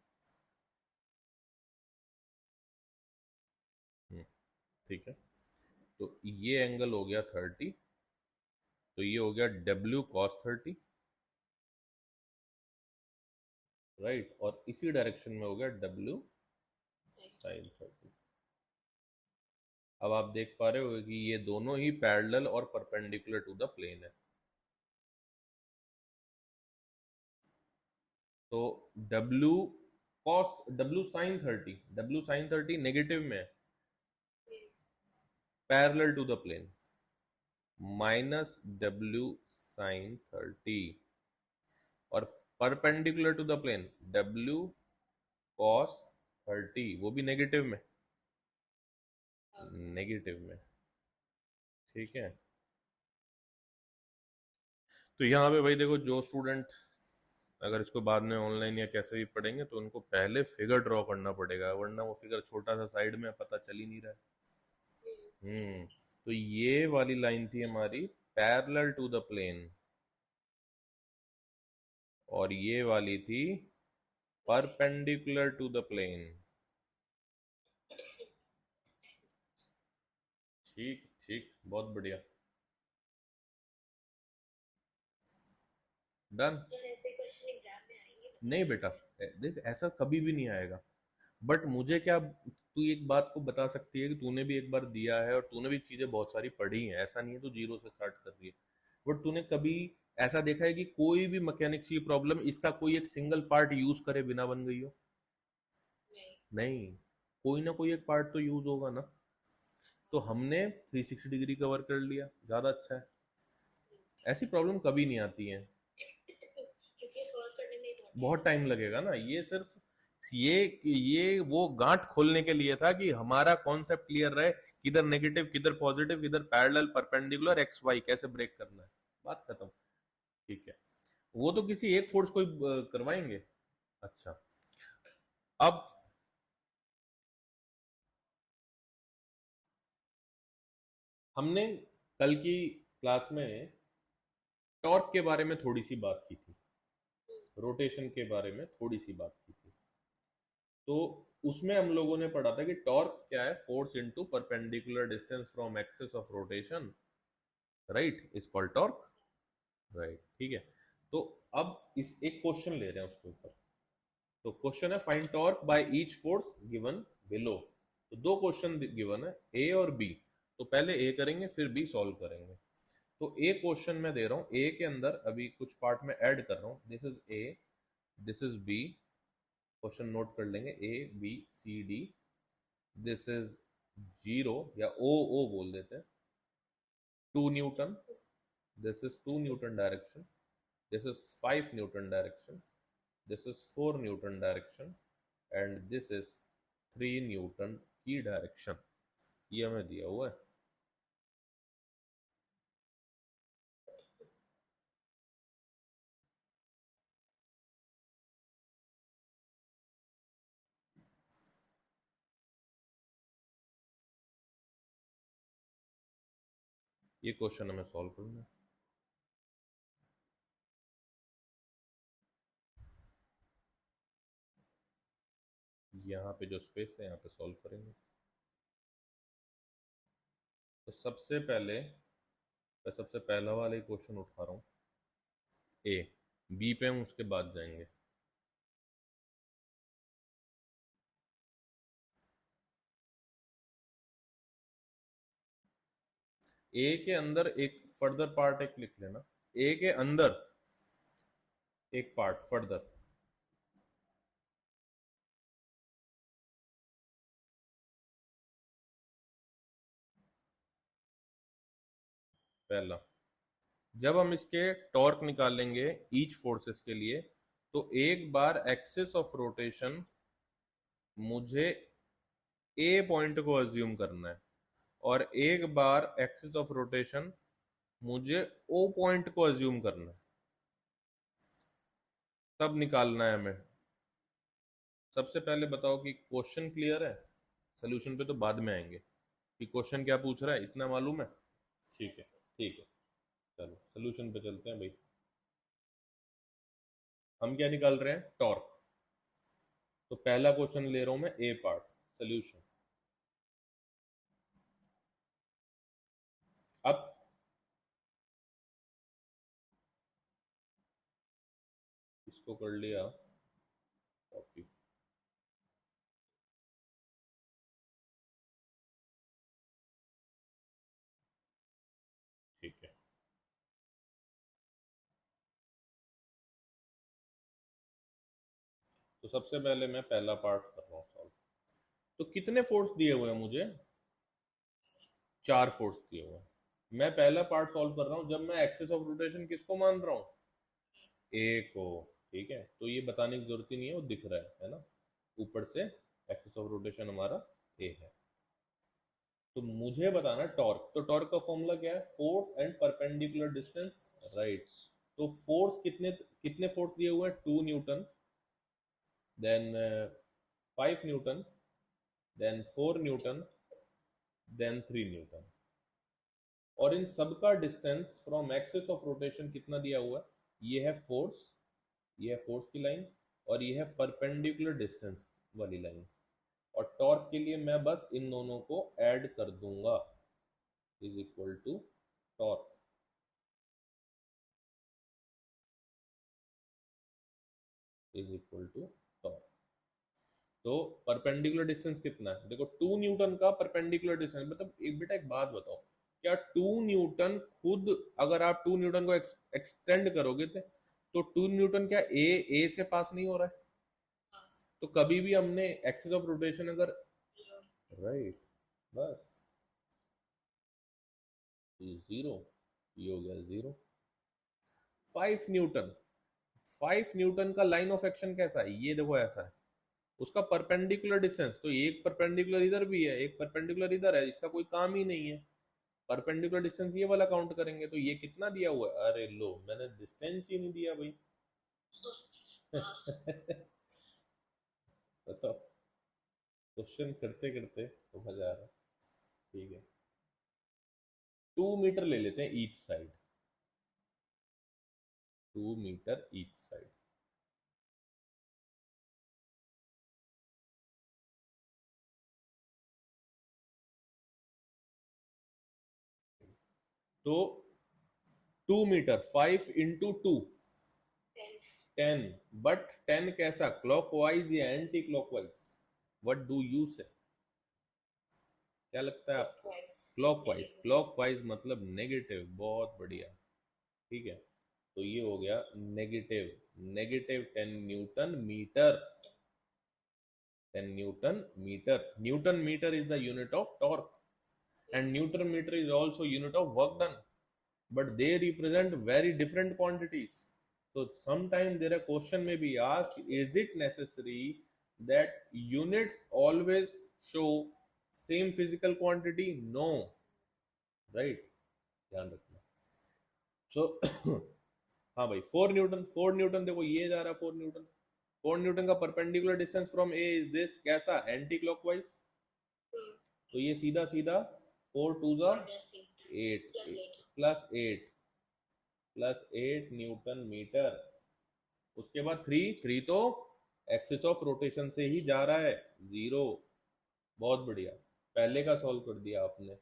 हम्म, ठीक है, तो ये एंगल हो गया 30, तो ये हो गया W cos 30, राइट, और इसी डायरेक्शन में हो गया W सही। sin 30। अब आप देख पा रहे हो कि ये दोनों ही पैरेलल और परपेंडिकुलर टू द प्लेन है। तो W sin 30 नेगेटिव में है, हम्म। Parallel to the plane, -W sin 30, और perpendicular to the plane W cos 30, वो भी नेगेटिव में, हाँ। नेगेटिव में। ठीक है, तो यहाँ पे भाई देखो, जो स्टूडेंट अगर इसको बाद में ऑनलाइन या कैसे भी पढ़ेंगे तो उनको पहले फिगर ड्रॉ करना पड़ेगा, वरना वो फिगर छोटा सा साइड में पता चल ही नहीं रहा है। सही। तो ये वाली लाइन थी हमारी पैरेलल टू द प्लेन, और ये वाली थी परपेंडिकुलर टू द प्लेन। ठीक ठीक, बहुत बढ़िया, डन। सर ऐसे क्वेश्चन एग्जाम में आएंगे नहीं बताइए। बेटा, देख ऐसा कभी भी नहीं आएगा। बट मुझे क्या, तू एक बात को बता सकती है कि तूने भी एक बार दिया है और तूने भी चीजें बहुत सारी पढ़ी हैं, ऐसा नहीं है तू जीरो से स्टार्ट कर रही है। बट तूने कभी ऐसा देखा है कि कोई भी मैकेनिक्स की प्रॉब्लम इसका कोई एक सिंगल पार्ट यूज करे बिना बन गई हो? नहीं। नहीं, कोई ना कोई एक पार्ट तो यूज होगा ना। तो हाँ। हमने 360 डिग्री कवर कर लिया, ज्यादा अच्छा है। ऐसी थैंक यू प्रॉब्लम सर। कभी नहीं आती है। क्योंकि सॉल्व करने में ही बहुत टाइम बहुत टाइम लगता है। लगेगा ना, ये सिर्फ ये वो गांठ खोलने के लिए था कि हमारा कॉन्सेप्ट क्लियर रहे, किधर नेगेटिव किधर पॉजिटिव, किधर पैरेलल परपेंडिकुलर एक्स वाई कैसे ब्रेक करना है। बात खत्म। ठीक है, वो तो किसी एक फोर्स को ही करवाएंगे। अच्छा, अब हमने कल की क्लास में टॉर्क के बारे में थोड़ी सी बात की थी, रोटेशन के बारे में थोड़ी सी बात की थी। तो उसमें हम लोगों ने पढ़ा था कि टॉर्क क्या है, force into perpendicular distance from axis of rotation, right, is called torque. Right, ठीक है। तो अब इस एक क्वेश्चन ले रहे हैं उसके ऊपर। तो क्वेश्चन है find torque by each force given below. तो दो क्वेश्चन गिवन है, ए और बी। तो पहले ए करेंगे फिर बी सॉल्व करेंगे। तो ए क्वेश्चन मैं दे रहा हूं, ए के अंदर अभी कुछ पार्ट में ऐड कर रहा हूं, this is A, this is B. Question note कर लेंगे, A B C D. This is zero, या ओ, ओ बोल देते हैं, 2 newton. This is 2 Newton direction. This is 5 Newton direction. This is 4 Newton direction. And this is 3 Newton की direction. ये हमें दिया हुआ है। ये क्वेश्चन हमें सॉल्व करना है। यहाँ पे जो स्पेस है यहाँ पे सॉल्व करेंगे। तो सबसे पहले मैं सबसे पहला वाला ही क्वेश्चन उठा रहा हूँ, ए। बी पे हम उसके बाद जाएंगे। ए के अंदर एक फर्दर पार्ट एक लिख लेना, ए के अंदर एक पार्ट फर्दर। पहला, जब हम इसके टॉर्क निकालेंगे ईच फोर्सेस के लिए, तो एक बार एक्सिस ऑफ रोटेशन मुझे ए पॉइंट को अज्यूम करना है, और एक बार एक्सिस ऑफ रोटेशन मुझे ओ पॉइंट को अज्यूम करना है, तब निकालना है हमें। सबसे पहले बताओ कि क्वेश्चन क्लियर है? सोल्यूशन पे तो बाद में आएंगे, कि क्वेश्चन क्या पूछ रहा है इतना मालूम है? ठीक है, ठीक है, चलो सोल्यूशन पे चलते हैं भाई। हम क्या निकाल रहे हैं? टॉर्क। तो पहला क्वेश्चन ले रहा हूं मैं, ए पार्ट सोल्यूशन। अब इसको कर लिया कॉपी। ठीक है, तो सबसे पहले मैं पहला पार्ट कर रहा हूँ सॉल्व। तो कितने फोर्स दिए हुए हैं मुझे? 4 फोर्स दिए हुए हैं। मैं पहला पार्ट सॉल्व कर रहा हूँ जब मैं एक्सिस ऑफ रोटेशन किसको मान रहा हूँ? ए को। ठीक है, तो ये बताने की जरूरत ही नहीं है, वो दिख रहा है ना, ऊपर से एक्सिस ऑफ रोटेशन हमारा ए है। तो मुझे बताना टॉर्क। तो टॉर्क का फॉर्मूला क्या है? Force and perpendicular distance, right. तो फोर्स कितने कितने फोर्स दिए हुए हैं? 2 newton, then 5 newton, then 4 newton, then 3 newton. और इन सबका distance from axis of rotation कितना दिया हुआ है? ये है फोर्स, ये है फोर्स की लाइन और ये है परपेंडिकुलर डिस्टेंस वाली लाइन, और टॉर्क के लिए मैं बस इन दोनों को ऐड कर दूंगा, is equal to torque, is equal to torque. तो परपेंडिकुलर डिस्टेंस कितना है, देखो 2 न्यूटन का परपेंडिकुलर डिस्टेंस, मतलब एक बेटा एक बात बताओ, क्या 2 न्यूटन खुद, अगर आप 2 न्यूटन को एक्सटेंड करोगे तो 2 न्यूटन क्या ए से पास नहीं हो रहा है? हाँ, तो कभी भी हमने एक्सिस ऑफ रोटेशन अगर, 0। राइट, बस ये जीरो, ये हो गया जीरो। 5 न्यूटन, 5 न्यूटन का लाइन ऑफ एक्शन कैसा है, ये देखो ऐसा है, उसका परपेंडिकुलर डिस्टेंस, तो एक परपेंडिकुलर इधर भी है, एक परपेंडिकुलर इधर है, इसका कोई काम ही नहीं है, परपेंडिकुलर डिस्टेंस ये वाला काउंट करेंगे, तो ये कितना दिया हुआ है, अरे लो मैंने डिस्टेंस ही नहीं दिया भाई। हाँ, बताओ, क्वेश्चन करते करते समझ आ रहा है, ठीक है। 2 मीटर ले लेते हैं each side, 2 metre each side, तो 2 मीटर, 5 × 2 10। 10, बट 10 कैसा, क्लॉकवाइज या anti clockwise, what do you say, क्या लगता है आपको? Clockwise. Clockwise, Negative. क्लॉकवाइज मतलब नेगेटिव, बहुत बढ़िया, ठीक है। तो ये हो गया negative, negative 10 newton metre, 10 newton metre, newton metre is the unit of torque and newton meter is also unit of work done, but they represent very different quantities. So sometimes there a question may be asked, is it necessary that units always show same physical quantity? No, right, ध्यान रखना। so हाँ भाई, 4 Newton, 4 Newton देखो ये जा रहा है 4 Newton, 4 Newton का perpendicular distance from A is this, कैसा, एंटी क्लॉकवाइज, तो ये सीधा सीधा 4 × 2 Plus 8. 8, Plus 8. +8, +8 न्यूटन मीटर, उसके बाद 3 तो एक्सिस ऑफ रोटेशन से ही जा रहा है, 0, बहुत बढ़िया, पहले का सॉल्व कर दिया आपने,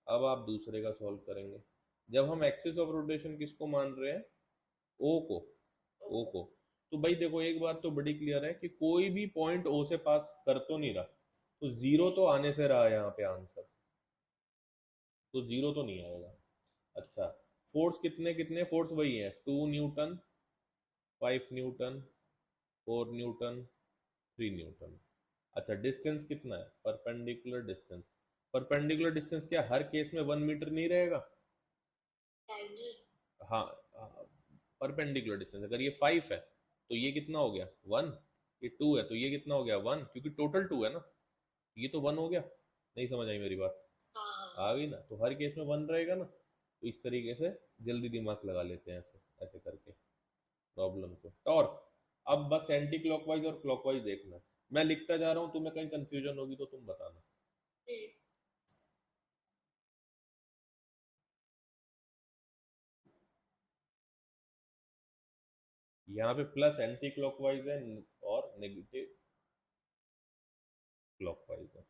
अब आप दूसरे का सॉल्व करेंगे। जब हम एक्सिस ऑफ रोटेशन किसको मान रहे हैं, ओ को, ओ को, तो भाई देखो एक बात तो बड़ी क्लियर है कि कोई भी पॉइंट ओ से पास कर तो नहीं रहा, तो 0 तो आने से रहा है यहाँ पे आंसर, तो 0 तो नहीं आएगा। अच्छा, फोर्स कितने कितने, फोर्स वही है, 2 न्यूटन, 5 न्यूटन, 4 न्यूटन, 3 न्यूटन। अच्छा, डिस्टेंस कितना है, परपेंडिकुलर डिस्टेंस, परपेंडिकुलर डिस्टेंस क्या हर केस में 1 मीटर नहीं रहेगा? Diagonal. हाँ, परपेंडिकुलर डिस्टेंस अगर ये 5 है तो ये कितना हो गया 1, ये 2 है तो ये कितना हो गया 1, क्योंकि टोटल 2 है ना, ये तो 1 हो गया। नहीं समझ आई मेरी बात? हाँ, आ गई ना, तो हर केस में 1 रहेगा ना, तो इस तरीके से जल्दी दिमाग लगा लेते हैं ऐसे ऐसे करके प्रॉब्लम को। टॉर्क, अब बस एंटी क्लॉकवाइज और क्लॉकवाइज देखना है, मैं लिखता जा रहा हूँ, तुम्हें कहीं कंफ्यूजन होगी तो तुम बताना। हाँ। यहाँ पे प्लस एंटी क्लॉकवाइज है और नेगेटिव क्लॉकवाइज है।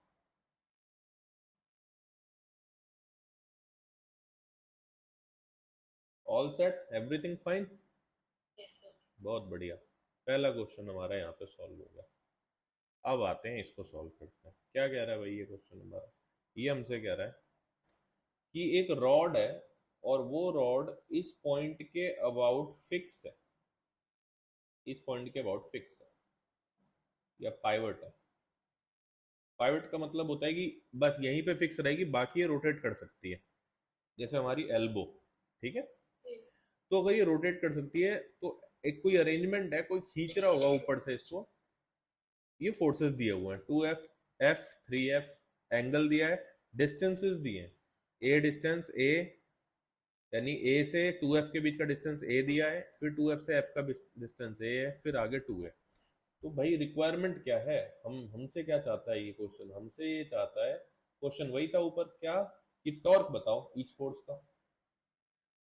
All set, everything fine, Yes, sir. बहुत बढ़िया, पहला क्वेश्चन हमारा यहाँ पे सॉल्व हो गया। अब आते हैं इसको सॉल्व करते हैं, क्या कह रहा है भाई ये क्वेश्चन हमारा, ये हमसे कह रहा है कि एक रॉड है और वो रॉड इस पॉइंट के अबाउट फिक्स है, इस पॉइंट के अबाउट फिक्स है या पाइवट है। पाइवट का मतलब होता है कि बस यहीं पे फिक्स रहेगी, बाकी ये रोटेट कर सकती है, जैसे हमारी एल्बो, ठीक है। तो अगर ये रोटेट कर सकती है तो एक कोई अरेंजमेंट है, कोई खींच रहा होगा ऊपर से इसको, ये फोर्सेस दिए हुए हैं 2F, F, 3F, एंगल दिया है, डिस्टेंसेस दिए हैं, ए डिस्टेंस ए, यानी ए से 2F के बीच का डिस्टेंस ए दिया है, फिर 2F से F का डिस्टेंस ए है, फिर आगे 2 है। तो भाई रिक्वायरमेंट क्या है, हम हमसे क्या चाहता है ये क्वेश्चन, हमसे ये चाहता है, क्वेश्चन वही था ऊपर क्या, कि टॉर्क बताओ ईच फोर्स का।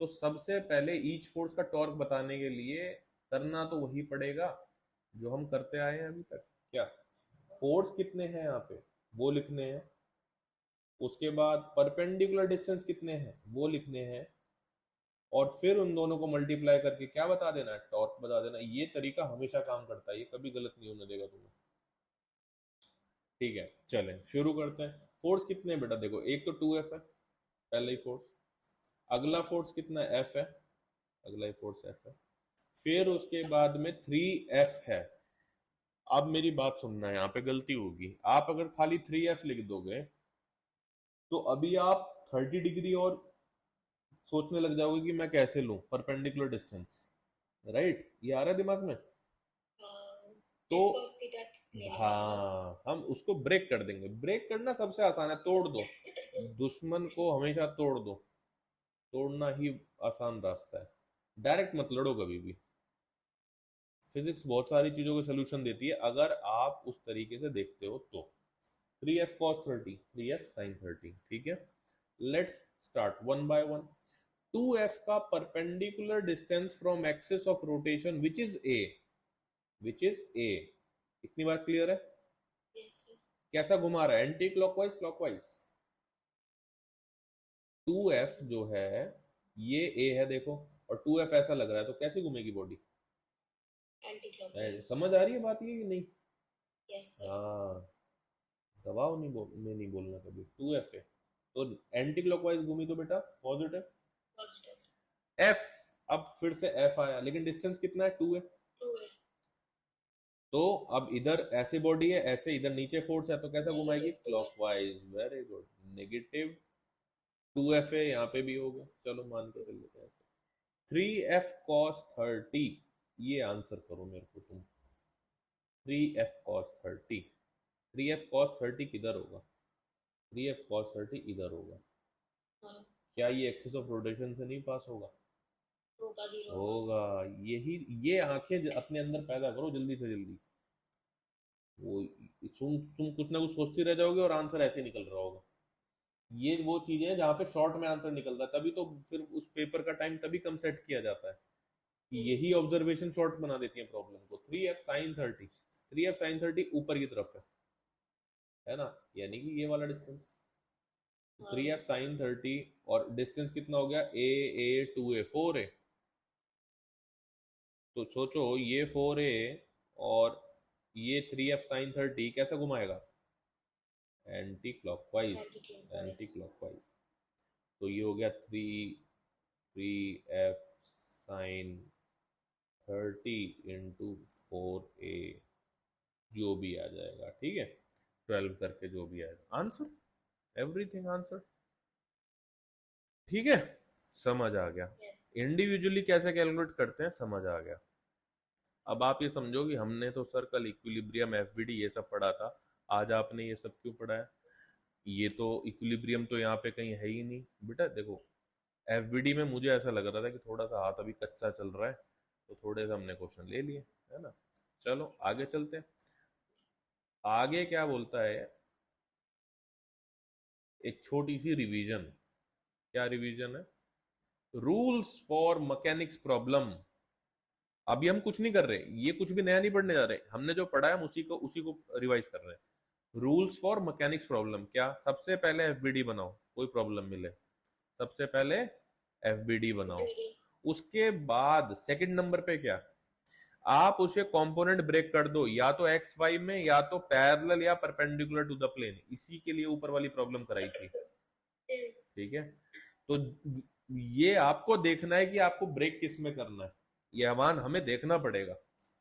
तो सबसे पहले ईच फोर्स का टॉर्क बताने के लिए करना तो वही पड़ेगा जो हम करते आए हैं अभी तक। क्या फोर्स कितने हैं यहाँ पे वो लिखने हैं, उसके बाद परपेंडिकुलर डिस्टेंस कितने हैं वो लिखने हैं, और फिर उन दोनों को मल्टीप्लाई करके क्या बता देना है, टॉर्क बता देना। ये तरीका हमेशा काम करता है, ये कभी गलत नहीं होने देगा तुम्हें। ठीक है, चलें शुरू करते हैं। फोर्स कितने हैं बेटा, देखो एक तो 2F है पहले ही फोर्स, अगला फोर्स कितना है, F है, अगला ही फोर्स F है, फिर उसके बाद में 3F है। अब मेरी बात सुनना है, यहाँ पे गलती होगी, आप अगर खाली 3F लिख दोगे तो अभी आप 30 डिग्री और सोचने लग जाओगे कि मैं कैसे लूं परपेंडिकुलर डिस्टेंस, राइट? ये आ रहा है दिमाग में? तो F cos theta लेने का। हाँ, हम उसको ब्रेक कर देंगे। ब्रेक करना सबसे आसान है, तोड़ दो, दुश्मन को हमेशा तोड़ दो, तोड़ना ही आसान रास्ता है, डायरेक्ट मत लड़ो कभी भी। फिजिक्स बहुत सारी चीजों के सोल्यूशन देती है अगर आप उस तरीके से देखते हो तो। 3F cos 30, 3F sin 30, ठीक है। Let's start one by one. 2F का perpendicular distance from axis of rotation which is a, which is a, इतनी बात क्लियर है? Yes, sir. कैसा घुमा रहा है, एंटी क्लॉकवाइज क्लॉकवाइज? 2F जो है ये ए है देखो, और 2F ऐसा लग रहा है, तो कैसे घूमेगी बॉडी? Anti-clockwise. समझ आ रही है बात ये कि नहीं? Yes, sir. हाँ, दबाव नहीं में नहीं बोलना कभी। 2F है तो एंटी क्लॉकवाइज घूमी तो बेटा पॉजिटिव। Positive. F, अब फिर से F आया, लेकिन डिस्टेंस कितना है, 2 है, 2 है। तो अब इधर ऐसे बॉडी है, ऐसे इधर नीचे फोर्स है, तो कैसा घुमाएगी, Negative 2 है। Clockwise. Very good, negative 2F है, यहाँ पे भी होगा, चलो मान के चल लेते हैं। 3F cos 30, ये आंसर करो मेरे को तुम। 3F cos 30, 3F cos 30 किधर होगा, 3F cos 30 इधर होगा। हाँ, क्या ये एक्सिस ऑफ रोटेशन से नहीं पास होगा? होगा 0 होगा। यही, ये आंखें अपने अंदर पैदा करो जल्दी से जल्दी। वो तुम कुछ ना कुछ सोचते रह जाओगे और आंसर ऐसे निकल रहा होगा। ये वो चीजें हैं जहाँ पे शॉर्ट में आंसर निकलता है, तभी तो फिर उस पेपर का टाइम तभी कम सेट किया जाता है कि यही ऑब्जर्वेशन शॉर्ट बना देती है प्रॉब्लम को। 3F sin 30, 3F sin 30 ऊपर की तरफ है ना, यानी कि ये वाला डिस्टेंस। हाँ। 3F sin 30 और डिस्टेंस कितना हो गया, A 2A 4A। तो सोचो ये 4A और ये 3F sin 30 कैसा घुमाएगा, anti clockwise, Anti-clockwise. Anti clockwise. तो ये हो गया 3F sin 30 इंटू 4A, जो भी आ जाएगा, ठीक है, 12 करके जो भी आएगा आंसर, एवरीथिंग आंसर। ठीक है, समझ आ गया। Yes. इंडिविजुअली कैसे कैलकुलेट करते हैं समझ आ गया। अब आप ये समझो कि हमने तो सर्कल, इक्विलिब्रियम, एफबीडी ये सब पढ़ा था, आज आपने ये सब क्यों पढ़ा है? ये तो इक्विलिब्रियम तो यहाँ पे कहीं है ही नहीं बेटा। देखो एफबीडी में मुझे ऐसा लग रहा था कि थोड़ा सा हाथ अभी कच्चा चल रहा है, तो थोड़े से हमने क्वेश्चन ले लिए, है ना। चलो आगे चलते हैं। आगे क्या बोलता है, एक छोटी सी रिवीजन। क्या रिवीजन है? Rules for mechanics problem. अभी हम कुछ नहीं कर रहे, ये कुछ भी नया नहीं पढ़ने जा रहे, हमने जो पढ़ा है हम उसी को रिवाइज कर रहे हैं। रूल्स फॉर मैकेनिक्स प्रॉब्लम क्या, सबसे पहले एफबीडी बनाओ, कोई प्रॉब्लम मिले सबसे पहले एफबीडी बनाओ। उसके बाद सेकंड नंबर पे क्या, आप उसे कंपोनेंट ब्रेक कर दो, या तो एक्स वाई में, या तो पैरेलल या परपेंडिकुलर टू द प्लेन। इसी के लिए ऊपर वाली प्रॉब्लम कराई थी, ठीक है। तो ये आपको देखना है कि आपको ब्रेक किस में करना है, ये अमान हमें देखना पड़ेगा,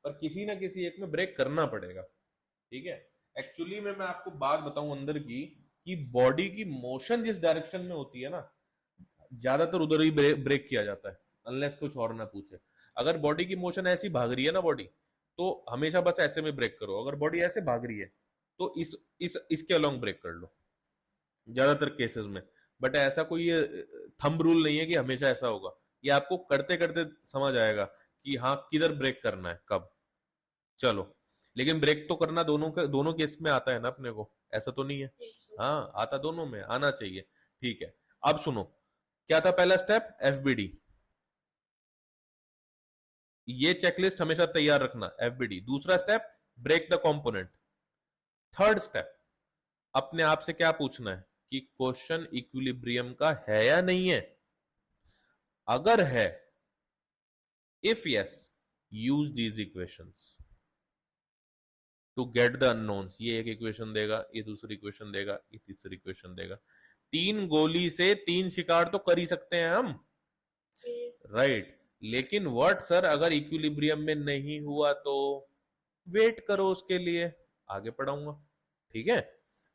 पर किसी ना किसी एक में ब्रेक करना पड़ेगा, ठीक है। एक्चुअली में मैं आपको बात बताऊं अंदर की, कि बॉडी की मोशन जिस डायरेक्शन में होती है ना, ज्यादातर उधर ही ब्रेक किया जाता है, अनलेस कुछ और ना पूछे। अगर बॉडी की मोशन ऐसी भाग रही है ना बॉडी, तो हमेशा बस ऐसे में ब्रेक करो। अगर बॉडी ऐसे भाग रही है तो इसके अलोंग ब्रेक कर लो, ज्यादातर केसेस में। बट ऐसा कोई ये थंब रूल नहीं है कि हमेशा ऐसा होगा, ये आपको करते करते समझ आएगा कि हाँ किधर ब्रेक करना है कब। चलो, लेकिन ब्रेक तो करना दोनों केस में आता है ना अपने को, ऐसा तो नहीं है। हाँ आता, दोनों में आना चाहिए, ठीक है। अब सुनो, क्या था पहला स्टेप, एफबीडी। ये चेकलिस्ट हमेशा तैयार रखना, एफबीडी। दूसरा step, break the component. Third step, अपने आप से क्या पूछना है कि क्वेश्चन इक्विलिब्रियम का है या नहीं है। अगर है, if yes, use these equations to get the unknowns. ये एक इक्वेशन देगा, ये दूसरी इक्वेशन देगा, ये तीसरी इक्वेशन देगा। 3 गोली से 3 शिकार तो कर ही सकते हैं हम, राइट। लेकिन व्हाट सर, अगर इक्विलिब्रियम में नहीं हुआ तो वेट करो उसके लिए, आगे पढ़ाऊंगा, ठीक है।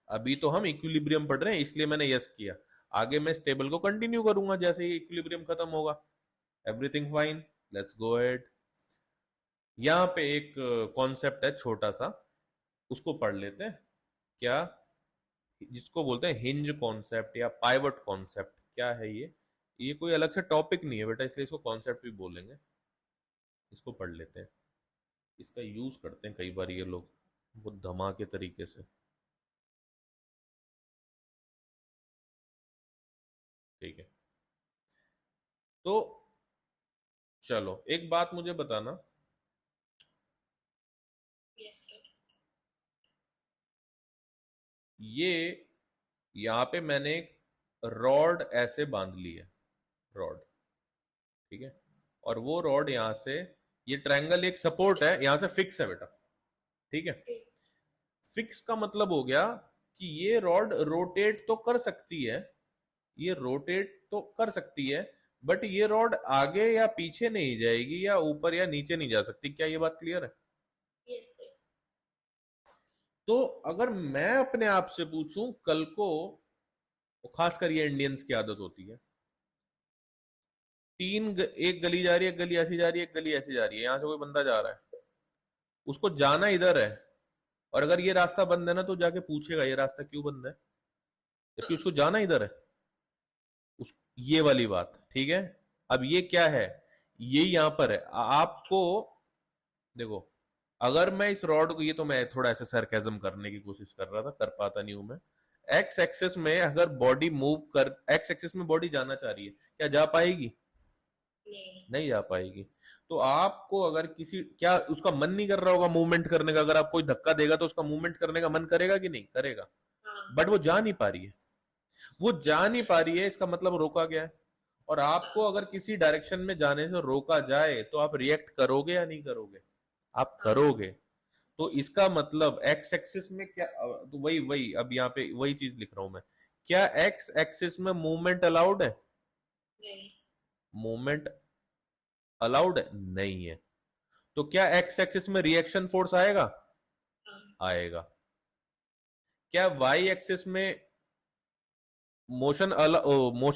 अभी तो हम इक्विलिब्रियम पढ़ रहे हैं, इसलिए मैंने यस किया। आगे मैं इस टेबल को कंटिन्यू करूंगा जैसे ही इक्विलिब्रियम खत्म होगा। Everything fine, let's go ahead. यहां पे एक कॉन्सेप्ट है छोटा सा, उसको पढ़ लेते हैं। क्या, जिसको बोलते हैं हिंज कॉन्सेप्ट या पाइवट कॉन्सेप्ट। क्या है ये कोई अलग से टॉपिक नहीं है बेटा, इसलिए इसको कॉन्सेप्ट भी बोलेंगे। इसको पढ़ लेते हैं, इसका यूज करते हैं कई बार ये लोग बहुत धमाके तरीके से, ठीक है। तो चलो एक बात मुझे बताना, Yes, sir. ये यहाँ पे मैंने एक रॉड ऐसे बांध ली है, रॉड, ठीक है। और वो रॉड यहां से, ये ट्रायंगल एक सपोर्ट है, यहां से फिक्स है बेटा, ठीक है। फिक्स का मतलब हो गया कि ये रॉड रोटेट तो कर सकती है, ये रोटेट तो कर सकती है, बट ये रॉड आगे या पीछे नहीं जाएगी या ऊपर या नीचे नहीं जा सकती। क्या ये बात क्लियर है? Yes, sir. तो अगर मैं अपने आप से पूछूं कल को, खासकर ये इंडियंस की आदत होती है, एक गली जा रही है, एक गली ऐसी जा रही है, एक गली ऐसी जा रही है, यहां से कोई बंदा जा रहा है, उसको जाना इधर है, और अगर ये रास्ता बंद है ना तो जाके पूछेगा ये रास्ता क्यों बंद है, जबकि उसको जाना इधर है। ये वाली बात, ठीक है। अब ये क्या है, ये यहां पर है आपको, देखो। अगर मैं इस रॉड को, ये तो मैं थोड़ा ऐसे सरकाज़म करने की कोशिश कर रहा था, कर पाता नहीं हूं मैं। एक्स एक्सिस में अगर बॉडी मूव कर, एक्स एक्सिस में बॉडी जाना चाह रही है, क्या जा पाएगी? नहीं जा पाएगी। तो आपको अगर किसी, क्या उसका मन नहीं कर रहा होगा मूवमेंट करने का? अगर आप कोई धक्का देगा तो उसका मूवमेंट करने का मन करेगा कि नहीं करेगा? बट वो जा नहीं पा रही है, वो जा नहीं पा रही है, इसका मतलब रोका गया है। और आपको अगर किसी डायरेक्शन में जाने से रोका जाए तो आप रिएक्ट करोगे या नहीं करोगे? आप करोगे। तो इसका मतलब एक्स एक्सिस में क्या, तो वही वही अब यहाँ पे वही चीज लिख रहा हूं मैं। क्या एक्स एक्सिस में मूवमेंट अलाउड है? नहीं। मूवमेंट अलाउड है? नहीं है। तो क्या एक्स एक्सिस में रिएक्शन फोर्स आएगा? आएगा। क्या वाई एक्सिस में मोशन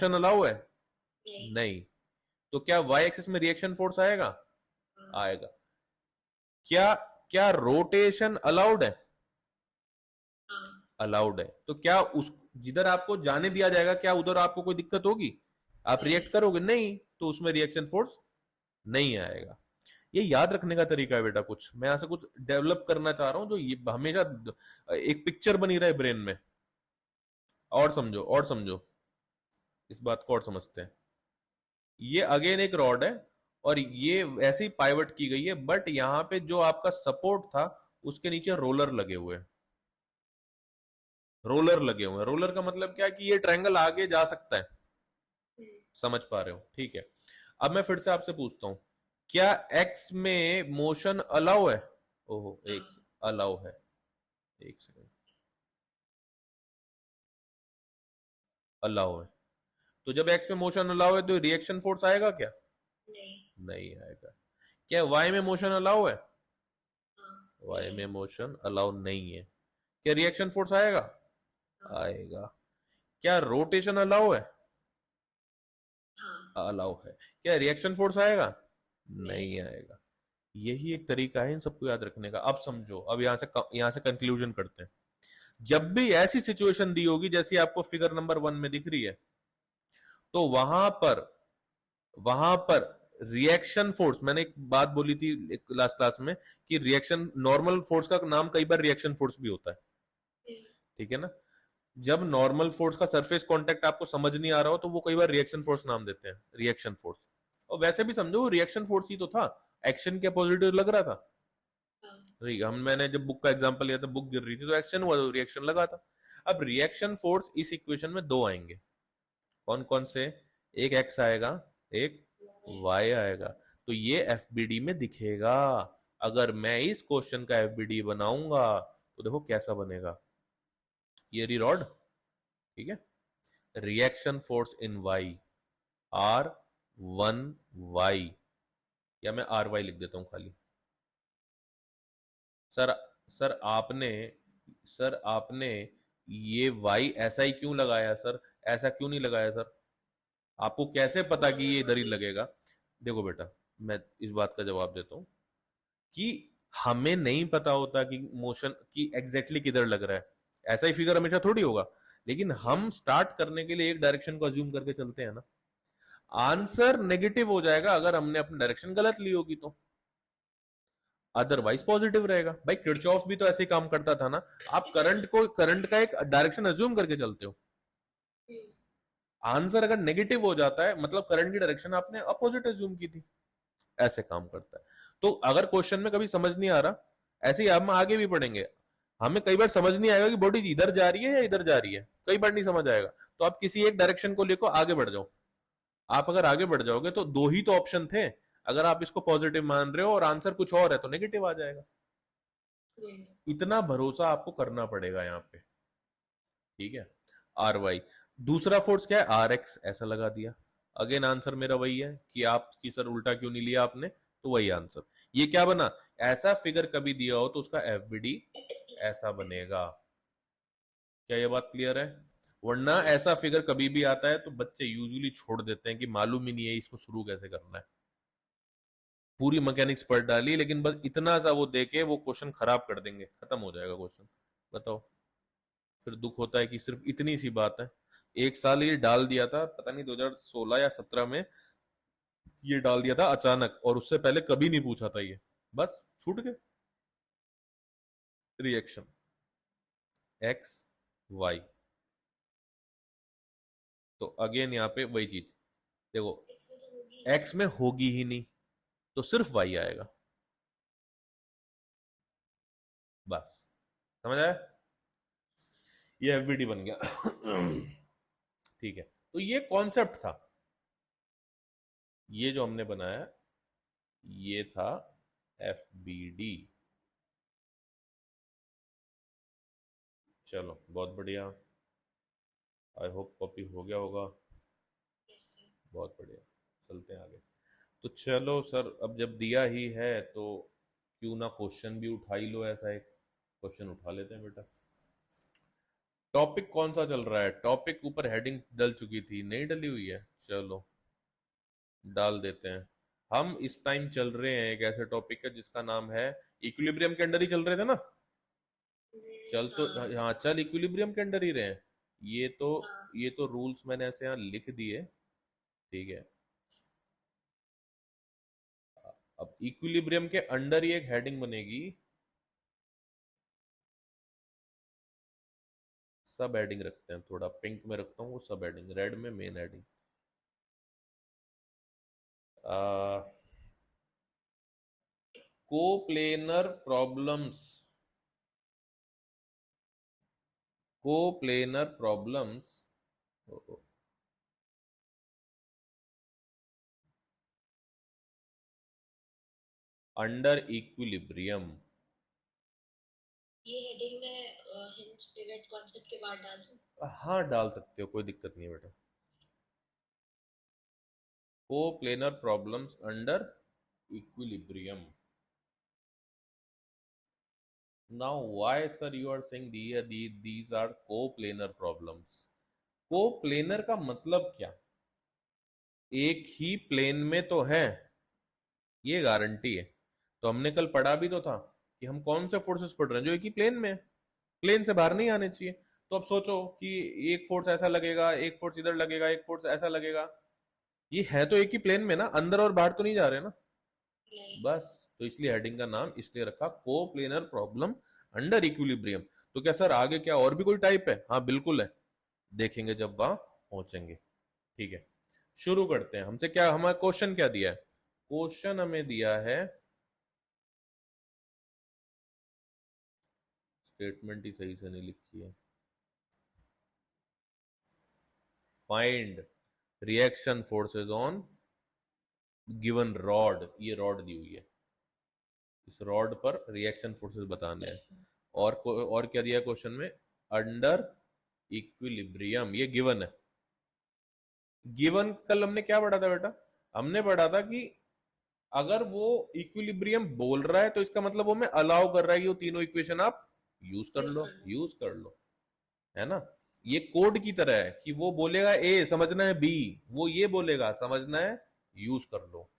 अलाउ है? नहीं। तो क्या वाई एक्सिस में रिएक्शन फोर्स आएगा? आएगा। क्या क्या रोटेशन अलाउड है? अलाउड है। तो क्या उस, जिधर आपको जाने दिया जाएगा, क्या उधर आपको कोई दिक्कत होगी? आप रिएक्ट करोगे? नहीं, तो उसमें रिएक्शन फोर्स नहीं आएगा। ये याद रखने का तरीका है बेटा, कुछ मैं ऐसा कुछ डेवलप करना चाह रहा हूं जो ये हमेशा एक पिक्चर बनी रहे ब्रेन में। और समझो, और समझो, इस बात को और समझते हैं। ये अगेन एक रॉड है और ये ऐसे ही पाइवट की गई है, बट यहां पे जो आपका सपोर्ट था उसके नीचे रोलर लगे हुए हैं। रोलर लगे हुए हैं, रोलर का मतलब क्या है कि ये ट्रायंगल आगे जा सकता है। समझ पा रहे हो? ठीक है। अब मैं फिर से आपसे पूछता हूं, क्या एक्स में मोशन अलाउ है? ओहो, एक अलाउ है, एक सेकंड, अलाउ है। तो जब एक्स में मोशन अलाउ है तो रिएक्शन फोर्स आएगा क्या? नहीं आएगा। क्या वाई में मोशन अलाउ है? वाई में मोशन अलाउ नहीं है। क्या रिएक्शन फोर्स आएगा? आएगा। क्या रोटेशन अलाउ है? अलाउ है। क्या रिएक्शन फोर्स आएगा? नहीं आएगा। यही एक तरीका है इन सबको याद रखने का। अब समझो, अब यहां से कंक्लूजन करते हैं। जब भी ऐसी सिचुएशन दी होगी जैसी आपको फिगर नंबर 1 में दिख रही है, तो वहां पर रिएक्शन फोर्स, मैंने एक बात बोली थी लास्ट क्लास में कि रिएक्शन, नॉर्मल फोर्स का नाम कई बार रिएक्शन फोर्स भी होता है, ठीक है ना। जब नॉर्मल फोर्स का सरफेस कांटेक्ट आपको समझ नहीं आ रहा हो तो वो कई बार रिएक्शन फोर्स नाम देते हैं, रिएक्शन फोर्स। और वैसे भी समझो रिएक्शन फोर्स ही तो था, एक्शन क्या पॉजिटिव लग रहा था? हाँ, ठीक, हम मैंने जब बुक का एग्जांपल लिया था, बुक गिर रही थी तो एक्शन हुआ, तो रिएक्शन लगा था। अब रिएक्शन फोर्स इस इक्वेशन में दो आएंगे, कौन कौन से? एक एक्स आएगा, एक वाई आएगा। तो ये एफबीडी में दिखेगा। अगर मैं इस क्वेश्चन का एफबीडी बनाऊंगा तो देखो कैसा बनेगा। ये रही रॉड, ठीक है, reaction force in Y R one Y, या मैं आर वाई लिख देता हूं खाली। सर सर आपने सर आपने ये वाई ऐसा ही क्यों लगाया सर? ऐसा क्यों नहीं लगाया सर? आपको कैसे पता कि ये इधर ही लगेगा? देखो बेटा, मैं इस बात का जवाब देता हूं कि हमें नहीं पता होता कि मोशन की एग्जैक्टली किधर लग रहा है, ऐसा ही फिगर हमेशा थोड़ी होगा। लेकिन हम स्टार्ट करने के लिए एक डायरेक्शन को अज्यूम करके चलते हैं ना। आंसर नेगेटिव हो जाएगा अगर हमने अपनी डायरेक्शन गलत ली होगी तो, अदरवाइज पॉजिटिव रहेगा। भाई किरचॉफ भी तो ऐसे ही काम करता था ना। आप करंट का एक डायरेक्शन अज्यूम करके चलते हो, आंसर अगर नेगेटिव हो जाता है मतलब करंट की डायरेक्शन आपने अपोजिट अज्यूम की थी। ऐसे काम करता है। तो अगर क्वेश्चन में कभी समझ नहीं आ रहा, ऐसे ही हम आगे भी पढ़ेंगे, हमें कई बार समझ नहीं आएगा कि बॉडी इधर जा रही है या इधर जा रही है, कई बार नहीं समझ आएगा। तो आप किसी एक डायरेक्शन को लेकर आगे बढ़ जाओ। आप अगर आगे बढ़ जाओगे तो दो ही तो ऑप्शन थे, अगर आप इसको पॉजिटिव मान रहे हो और आंसर कुछ और है तो नेगेटिव आ जाएगा। इतना भरोसा आपको करना पड़ेगा यहाँ पे, ठीक है। आर वाई, दूसरा फोर्स क्या है? आर एक्स, ऐसा लगा दिया। अगेन आंसर मेरा वही है कि आपकी सर उल्टा क्यों नहीं लिया आपने, तो वही आंसर। ये क्या बना? ऐसा फिगर कभी दिया हो तो उसका एफबीडी ऐसा बनेगा। क्या ये बात क्लियर है? वरना ऐसा फिगर कभी भी आता है तो बच्चे यूजुअली छोड़ देते हैं कि मालूम ही नहीं है इसको शुरू कैसे करना है। पूरी मैकेनिक्स पढ़ डाली लेकिन बस इतना सा वो देके वो क्वेश्चन खराब कर देंगे, खत्म हो जाएगा क्वेश्चन। बताओ, फिर दुख होता है कि सिर्फ इतनी सी बात है। एक साल ये डाल दिया था, पता नहीं 2016 या 17 में ये डाल दिया था अचानक, और उससे पहले कभी नहीं पूछा था ये, बस छूट गए। रिएक्शन एक्स वाई, तो अगेन यहाँ पे वही चीज, देखो एक्स में होगी ही नहीं तो सिर्फ वाई आएगा, बस। समझ आया? ये एफबीडी बन गया। ठीक है, तो ये कॉन्सेप्ट था, ये जो हमने बनाया ये था एफबीडी। चलो बहुत बढ़िया, आई होप कॉपी हो गया होगा। बहुत बढ़िया, चलते हैं आगे। तो चलो सर, अब जब दिया ही है तो क्यों ना क्वेश्चन भी उठा ही लो, ऐसा एक क्वेश्चन उठा लेते हैं बेटा। टॉपिक कौन सा चल रहा है? टॉपिक ऊपर हेडिंग डल चुकी थी, नहीं डली हुई है, चलो डाल देते हैं। हम इस टाइम चल रहे हैं एक ऐसे टॉपिक का जिसका नाम है, इक्विलिब्रियम के अंडर ही चल रहे थे ना। चल तो हाँ, चल इक्विलिब्रियम के अंडर ही रहे हैं। ये तो ये तो रूल्स मैंने ऐसे यहाँ लिख दिए, ठीक है। अब इक्विलिब्रियम के अंडर ही एक हेडिंग बनेगी, सब हेडिंग रखते हैं, थोड़ा पिंक में रखता हूँ वो सब हेडिंग, रेड में main heading. Coplanar problems, coplanar problems under equilibrium. ये हेडिंग में हिंज पिवट कॉन्सेप्ट के बाद डाल दूं? हाँ डाल सकते हो, कोई दिक्कत नहीं है बेटा। Coplanar problems under equilibrium. Now why sir you are saying these are coplanar problems? Coplanar का मतलब क्या? एक ही प्लेन में तो है, ये गारंटी है। तो हमने कल पढ़ा भी तो था कि हम कौन से फोर्सेस पढ़ रहे हैं जो एक ही प्लेन में है, प्लेन से बाहर नहीं आने चाहिए। तो अब सोचो कि एक फोर्स ऐसा लगेगा, एक फोर्स इधर लगेगा, एक फोर्स ऐसा लगेगा, ये है तो एक ही प्लेन में ना, अंदर और बाहर तो नहीं जा रहे ना। नहीं। बस तो इसलिए हेडिंग का नाम इसलिए रखा कोप्लेनर प्रॉब्लम अंडर इक्विलिब्रियम। तो क्या सर आगे क्या और भी कोई टाइप है? हाँ बिल्कुल है, देखेंगे जब वहां पहुंचेंगे। ठीक है, शुरू करते हैं। हमसे क्या, हमारा क्वेश्चन क्या दिया है? क्वेश्चन हमें दिया है, स्टेटमेंट ही सही से नहीं लिखी है, find reaction forces on given rod, ये रॉड दी हुई है, इस रॉड पर रिएक्शन फोर्सेस बताने हैं। और क्या दिया क्वेश्चन में, अंडर इक्विलिब्रियम, ये गिवन है। गिवन कल हमने क्या पढ़ा था बेटा, हमने पढ़ा था कि अगर वो इक्विलिब्रियम बोल रहा है तो इसका मतलब वो मैं अलाउ कर रहा है कि वो तीनों इक्वेशन आप यूज कर लो, यूज कर लो, है ना। ये कोड की तरह है कि वो बोलेगा ए समझना है बी, वो ये बोलेगा समझना है यूज कर लो,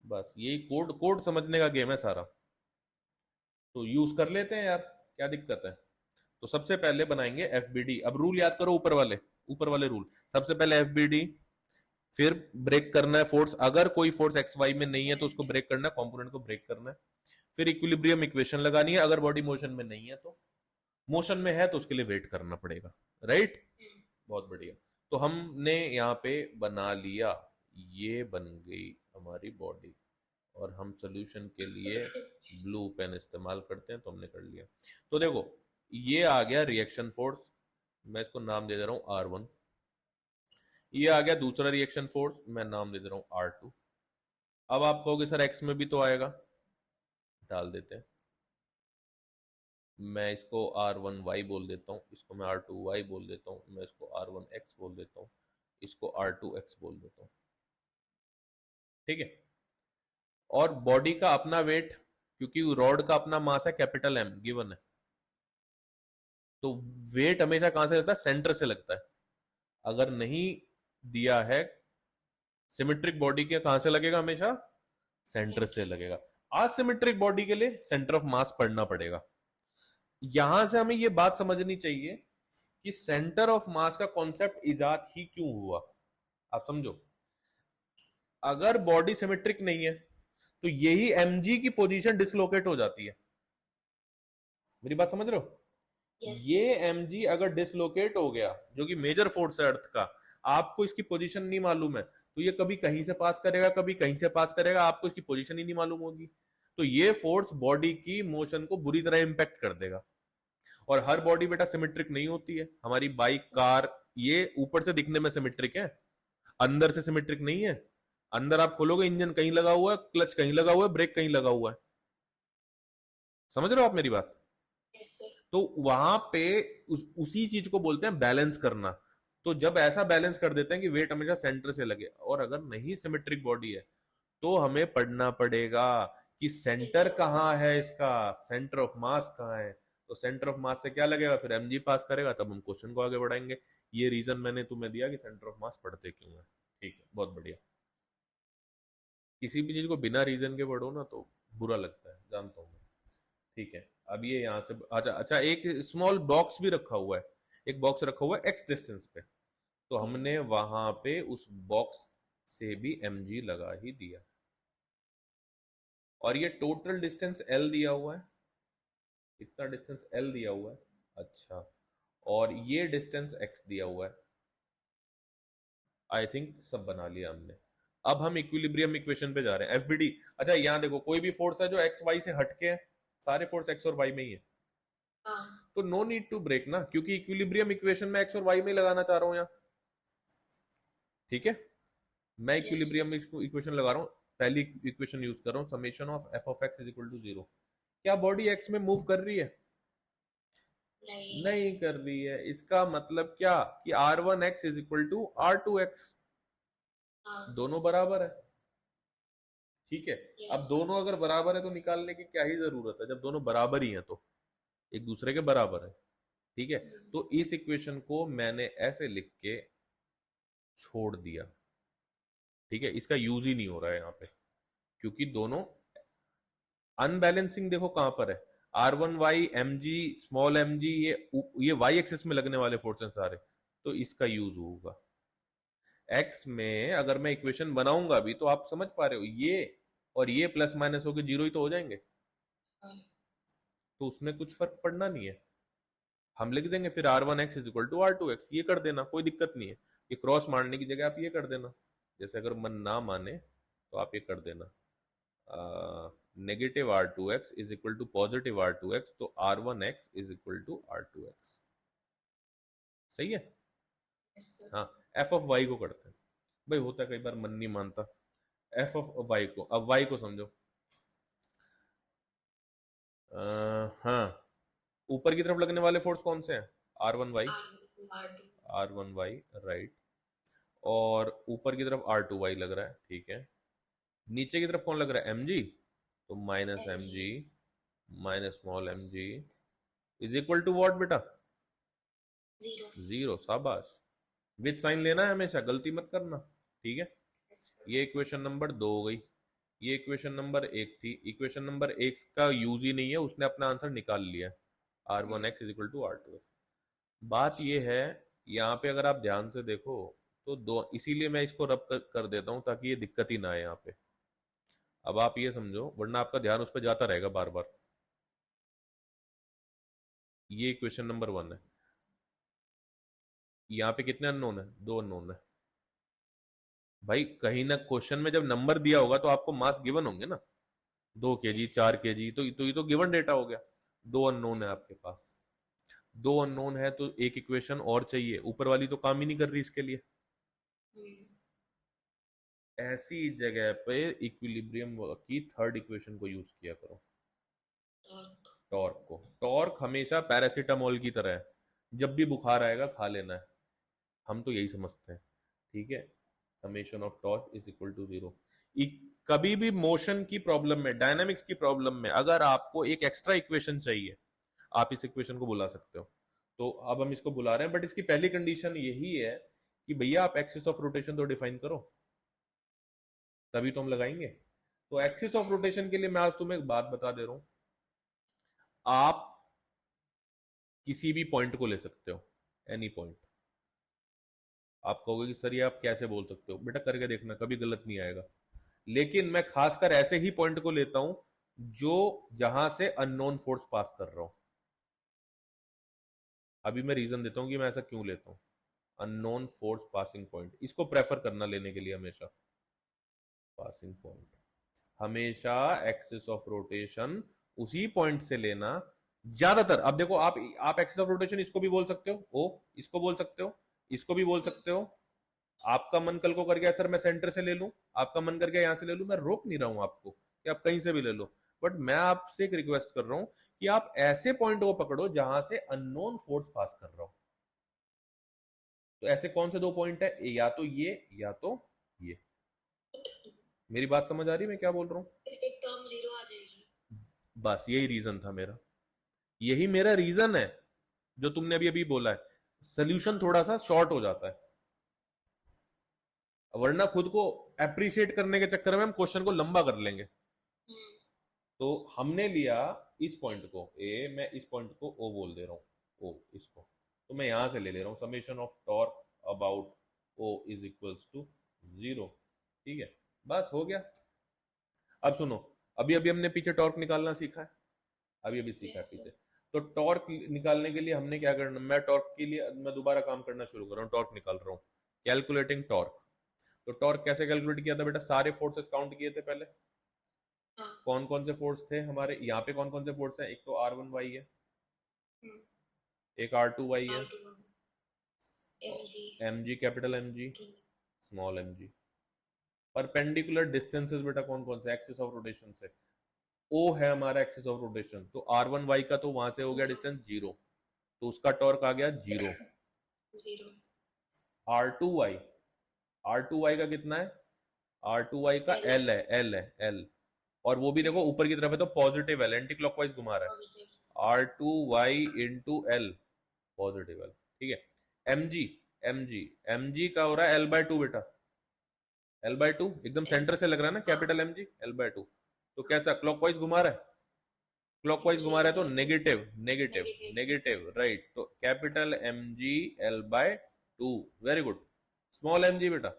बस यही कोड कोड समझने का गेम है सारा। तो यूज कर लेते हैं यार, क्या दिक्कत है। तो सबसे पहले बनाएंगे एफबीडी। अब रूल याद करो, ऊपर वाले रूल। सबसे पहले एफबीडी, फिर ब्रेक करना है फोर्स, अगर कोई फोर्स एक्स वाई में नहीं है तो उसको ब्रेक करना है, कंपोनेंट को ब्रेक करना है। फिर इक्विलिब्रियम इक्वेशन लगानी है, अगर बॉडी मोशन में नहीं है तो, मोशन में है तो उसके लिए वेट करना पड़ेगा, राइट। बहुत बढ़िया। तो हमने यहाँ पे बना लिया, ये बन गई हमारी बॉडी, और हम सोल्यूशन के लिए ब्लू पेन इस्तेमाल करते हैं, तो हमने कर लिया। तो देखो ये आ गया रिएक्शन फोर्स, मैं इसको नाम दे दे रहा हूं R1। ये आ गया दूसरा रिएक्शन फोर्स, मैं नाम दे दे रहा हूं R2। अब आप कहोगे सर एक्स में भी तो आएगा, डाल देते हैं। मैं इसको R1Y बोल देता हूँ, इसको मैं R2Y बोल देता हूँ, मैं इसको R1X बोल देता हूँ, इसको R2X बोल देता हूँ, ठीक है। और बॉडी का अपना वेट, क्योंकि रॉड का अपना मास है कैपिटल M गिवन है, तो वेट हमेशा कहां से लगता है, सेंटर से लगता है। अगर नहीं दिया है सिमेट्रिक बॉडी के, कहां से लगेगा, हमेशा सेंटर से लगेगा। असिमेट्रिक बॉडी के लिए सेंटर ऑफ मास पढ़ना पड़ेगा। यहां से हमें यह बात समझनी चाहिए कि सेंटर ऑफ मास का कॉन्सेप्ट इजाद ही क्यों हुआ। आप समझो, अगर बॉडी सिमेट्रिक नहीं है तो यही mg की पोजीशन डिसलोकेट हो जाती है। मेरी बात समझ रहे हो? Yes. ये mg अगर डिसलोकेट हो गया, जो कि मेजर फोर्स है अर्थ का, आपको इसकी पोजीशन नहीं मालूम है, तो ये कभी कहीं से पास करेगा, कभी कहीं से पास करेगा, आपको इसकी पोजीशन ही नहीं मालूम होगी। तो ये फोर्स बॉडी की मोशन को बुरी तरह इंपैक्ट कर देगा। और हर बॉडी बेटा सिमेट्रिक नहीं होती है, हमारी बाइक, कार, ये ऊपर से दिखने में सिमेट्रिक है, अंदर से सिमेट्रिक नहीं है। अंदर आप खोलोगे, इंजन कहीं लगा हुआ है, क्लच कहीं लगा हुआ है, ब्रेक कहीं लगा हुआ है। समझ रहे हो आप मेरी बात? Yes, sir. तो वहां पे उसी चीज को बोलते हैं बैलेंस करना। तो जब ऐसा बैलेंस कर देते हैं कि वेट हमेशा सेंटर से लगे, और अगर नहीं सिमेट्रिक बॉडी है तो हमें पढ़ना पड़ेगा कि सेंटर कहाँ है, इसका सेंटर ऑफ मास कहाँ है। तो सेंटर ऑफ मास से क्या लगेगा, फिर mg पास करेगा, तब हम क्वेश्चन को आगे बढ़ाएंगे। ये रीजन मैंने तुम्हें दिया कि सेंटर ऑफ मास पढ़ते क्यों है। ठीक है, बहुत बढ़िया। किसी भी चीज को बिना रीजन के पढ़ो ना तो बुरा लगता है, जानता हूँ मैं। ठीक है, अब ये यहाँ से अच्छा अच्छा, एक स्मॉल बॉक्स भी रखा हुआ है, एक बॉक्स रखा हुआ है एक्स डिस्टेंस पे, तो हमने वहां पे उस बॉक्स से भी mg लगा ही दिया। और ये टोटल डिस्टेंस l दिया हुआ है, इतना डिस्टेंस l दिया हुआ है, अच्छा, और ये डिस्टेंस x दिया हुआ है। आई थिंक सब बना लिया हमने। अब हम इक्विलिब्रियम इक्वेशन पे जा रहे हैं, एफबीडी। अच्छा यहाँ देखो, कोई भी फोर्स है जो एक्स वाई से हटके है, सारे फोर्स एक्स और वाई में ही है, हाँ. तो नो नीड टू ब्रेक ना, क्योंकि इक्विलिब्रियम इक्वेशन में एक्स और वाई में ही लगाना चाह रहा हूं यहाँ। ठीक है, मैं Yes. इक्विलिब्रियम इक्वेशन लगा रहा हूँ, पहली इक्वेशन यूज कर रहा हूँ, summation of F of X is equal to 0। क्या बॉडी एक्स में मूव कर रही है? नहीं. नहीं कर रही है। इसका मतलब क्या कि R1x is equal to R2x, हाँ. दोनों बराबर है। ठीक है, Yes. अब दोनों अगर बराबर है तो निकालने की क्या ही जरूरत है, जब दोनों बराबर ही हैं तो एक दूसरे के बराबर है। ठीक है, तो इस इक्वेशन को मैंने ऐसे लिख के छोड़ दिया। ठीक है, इसका यूज ही नहीं हो रहा है यहाँ पे, क्योंकि दोनों अनबैलेंसिंग देखो कहां पर है, R1y mg स्मॉल mg, ये वाई एक्सिस में लगने वाले फोर्स हैं सारे, तो इसका यूज होगा। एक्स में अगर मैं इक्वेशन बनाऊंगा भी तो आप समझ पा रहे हो, ये और ये प्लस माइनस होकर जीरो ही तो हो जाएंगे, हाँ. तो उसमें कुछ फर्क पड़ना नहीं है। हम लिख देंगे फिर R1x is equal to R2x, ये कर देना, कोई दिक्कत नहीं है। ये क्रॉस मारने की जगह आप ये कर देना, जैसे अगर मन ना माने तो आप ये कर देना, negative r two x is equal to positive r two x, तो r one x is equal to are two x. सही है। yes sir. हाँ, एफ ऑफ वाई को करते हैं भाई, होता है कई बार मन नहीं मानता। एफ ऑफ वाई को, अब वाई को समझो। हाँ, ऊपर की तरफ लगने वाले फोर्स कौन से हैं? R one Y, R2 R one Y right, और ऊपर की तरफ आर टू वाई लग रहा है, ठीक है। नीचे की तरफ कौन लग रहा है? एम जी, तो minus M G minus small M G is equal to what बेटा? 0 जीरो। शाबाश, विद साइन लेना है हमेशा, गलती मत करना, ठीक है। yes sir. ये इक्वेशन नंबर 2 हो गई, ये इक्वेशन नंबर 1 थी। इक्वेशन नंबर 1 का यूज ही नहीं है, उसने अपना आंसर निकाल लिया, R one x is equal to are two X. बात ये है, यहाँ पे अगर आप ध्यान से देखो तो दो, इसीलिए मैं इसको रब कर देता हूँ ताकि ये दिक्कत ही ना आए यहाँ पे। अब आप ये समझो, वरना आपका ध्यान उस पर जाता रहेगा बार बार। ये इक्वेशन नंबर 1 है, यहाँ पे कितने अननोन है? 2 अननोन है भाई। कहीं ना क्वेश्चन में जब नंबर दिया होगा तो आपको मास गिवन होंगे ना, 2 kg 4 kg, तो ये तो गिवन डेटा हो गया। 2 अननोन है आपके पास, 2 अननोन है तो एक इक्वेशन और चाहिए, ऊपर वाली तो काम ही नहीं कर रही इसके लिए। ऐसी जगह पे इक्विलिब्रियम की थर्ड इक्वेशन को यूज किया करो, टॉर्क को। टॉर्क हमेशा पैरासीटामोल की तरह है, जब भी बुखार आएगा खा लेना है, हम तो यही समझते हैं, ठीक है। Summation of torque is equal to 0। कभी भी मोशन की प्रॉब्लम में, डायनामिक्स की प्रॉब्लम में, अगर आपको एक एक्स्ट्रा इक्वेशन चाहिए, आप इस इक्वेशन को बुला सकते हो। तो अब हम इसको बुला रहे हैं, बट इसकी पहली कंडीशन यही है कि भैया आप एक्सिस ऑफ रोटेशन तो डिफाइन करो, तभी तो हम लगाएंगे। तो एक्सिस ऑफ रोटेशन के लिए मैं आज तुम्हें एक बात बता दे रहा हूं, आप किसी भी पॉइंट को ले सकते हो, एनी पॉइंट। आप कहोगे कि सर ये आप कैसे बोल सकते हो? बेटा करके देखना, कभी गलत नहीं आएगा। लेकिन मैं खासकर ऐसे ही पॉइंट को लेता हूं जो जहां से अननोन फोर्स पास कर रहा हूं। अभी मैं रीजन देता हूं कि मैं ऐसा क्यों लेता हूं। अननोन फोर्स पासिंग पॉइंट, इसको प्रेफर करना लेने के लिए हमेशा। पासिंग पॉइंट हमेशा एक्सिस ऑफ रोटेशन उसी पॉइंट से लेना ज्यादातर। अब देखो, आप एक्सिस ऑफ रोटेशन इसको भी बोल सकते हो, ओ इसको बोल सकते हो, इसको भी बोल सकते हो। आपका मन कल को कर गया सर मैं सेंटर से ले लूं, आपका मन कर गया यहां से ले लूं, मैं रोक नहीं रहा हूं आपको कि आप कहीं से भी ले लो। बट मैं आपसे एक रिक्वेस्ट कर रहा हूं कि आप ऐसे पॉइंट को पकड़ो जहां से अननोन फोर्स पास कर रहा हो। तो ऐसे कौन से 2 पॉइंट है? या तो ये या तो ये। मेरी बात समझ आ रही है मैं क्या बोल रहा हूँ? एक टर्म 0 आ जाएगी। बस यही रीजन था मेरा, यही मेरा रीजन है जो तुमने अभी अभी बोला है। सोल्यूशन थोड़ा सा शॉर्ट हो जाता है, वरना खुद को अप्रिशिएट करने के चक्कर में हम क्वेश्चन को लंबा कर लेंगे। तो हमने लिया इस पॉइंट को ए, मैं इस पॉइंट को ओ बोल दे रहा हूं, ओ इसको, तो मैं यहां से ले रहा हूं summation of torque about O is equals to 0। ठीक है, बस हो गया। अब सुनो, अभी अभी हमने पीछे टॉर्क निकालना सीखा है, अभी अभी सीखा है पीछे। तो टॉर्क निकालने के लिए हमने क्या करना, मैं टॉर्क के लिए मैं दोबारा काम करना शुरू कर रहा हूँ, टॉर्क निकाल रहा हूँ, कैलकुलेटिंग टॉर्क। तो टॉर्क कैसे कैलकुलेट किया था बेटा? सारे फोर्सेस काउंट किए थे पहले। कौन कौन से फोर्स थे हमारे यहाँ पे? कौन कौन से फोर्स हैं? एक तो आर वन वाई है, एक आर टू वाई है, M G capital M G small M G. Perpendicular distances बेटा कौन कौन से? एक्सिस ऑफ रोटेशन से ओ है हमारा एक्सिस ऑफ रोटेशन, तो आर वन वाई का तो वहां से हो गया डिस्टेंस 0, तो उसका टॉर्क आ गया 0। R two Y, R two Y का कितना है? आर टू वाई का एल है, एल है एल, और वो भी देखो ऊपर की तरफ है तो पॉजिटिव एल, एंटी क्लॉकवाइज घुमा रहा है। R two Y into L, positive L, ठीक है। M G, M G, M G का हो रहा है एल बाय टू बेटा, एल बाय टू एकदम सेंटर से लग रहा है ना, capital M G L by two. तो कैसा क्लॉकवाइज घुमा रहा है? क्लॉकवाइज घुमा रहा है तो नेगेटिव नेगेटिव नेगेटिव, राइट। तो capital M G L by two, very good. Small M G बेटा,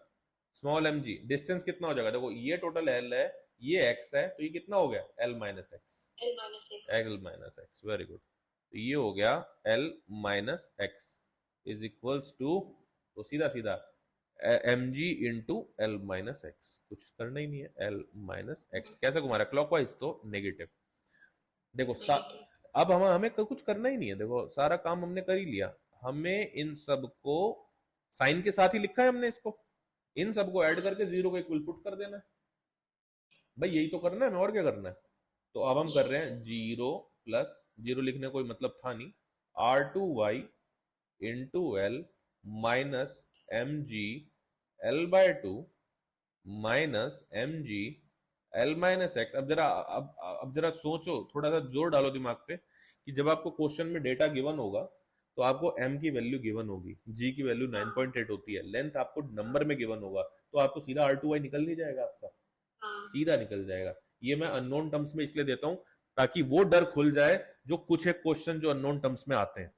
स्मॉल एम जी डिस्टेंस कितना हो जाएगा? देखो ये टोटल एल है, ये एक्स है, तो ये कितना हो गया? L minus X, L minus X, very good. तो ये हो गया L minus X is equals to, तो सीधा सीधा M G into L minus X, कुछ करना ही नहीं है, एल माइनस एक्स कैसे घुमा रहा है क्लॉकवाइज, तो नेगेटिव। देखो नेगेटिव। अब हमें कुछ करना ही नहीं है, देखो सारा काम हमने कर ही लिया। हमें इन सब को साइन के साथ ही लिखा है हमने इसको, इन सबको ऐड हाँ। करके जीरो को इक्वल पुट कर देना है। भाई यही तो करना है, मैं और क्या करना है। तो अब हम कर यस रहे सर। हैं जीरो प्लस, जीरो लिखने का कोई मतलब था नहीं, R two Y into L minus M G L by two minus M G L minus X. अब जरा अब जरा सोचो, थोड़ा सा जोर डालो दिमाग पे कि जब आपको क्वेश्चन में डेटा गिवन होगा तो आपको m की वैल्यू गिवन होगी, g की वैल्यू हाँ 9.8 होती है, लेंथ आपको नंबर हाँ में गिवन होगा, तो आपको सीधा R2Y निकल नहीं जाएगा आपका, हाँ। सीधा निकल जाएगा। ये मैं अननोन टर्म्स में इसलिए देता हूं ताकि वो डर खुल जाए जो कुछ एक क्वेश्चन जो अननोन टर्म्स में आते हैं।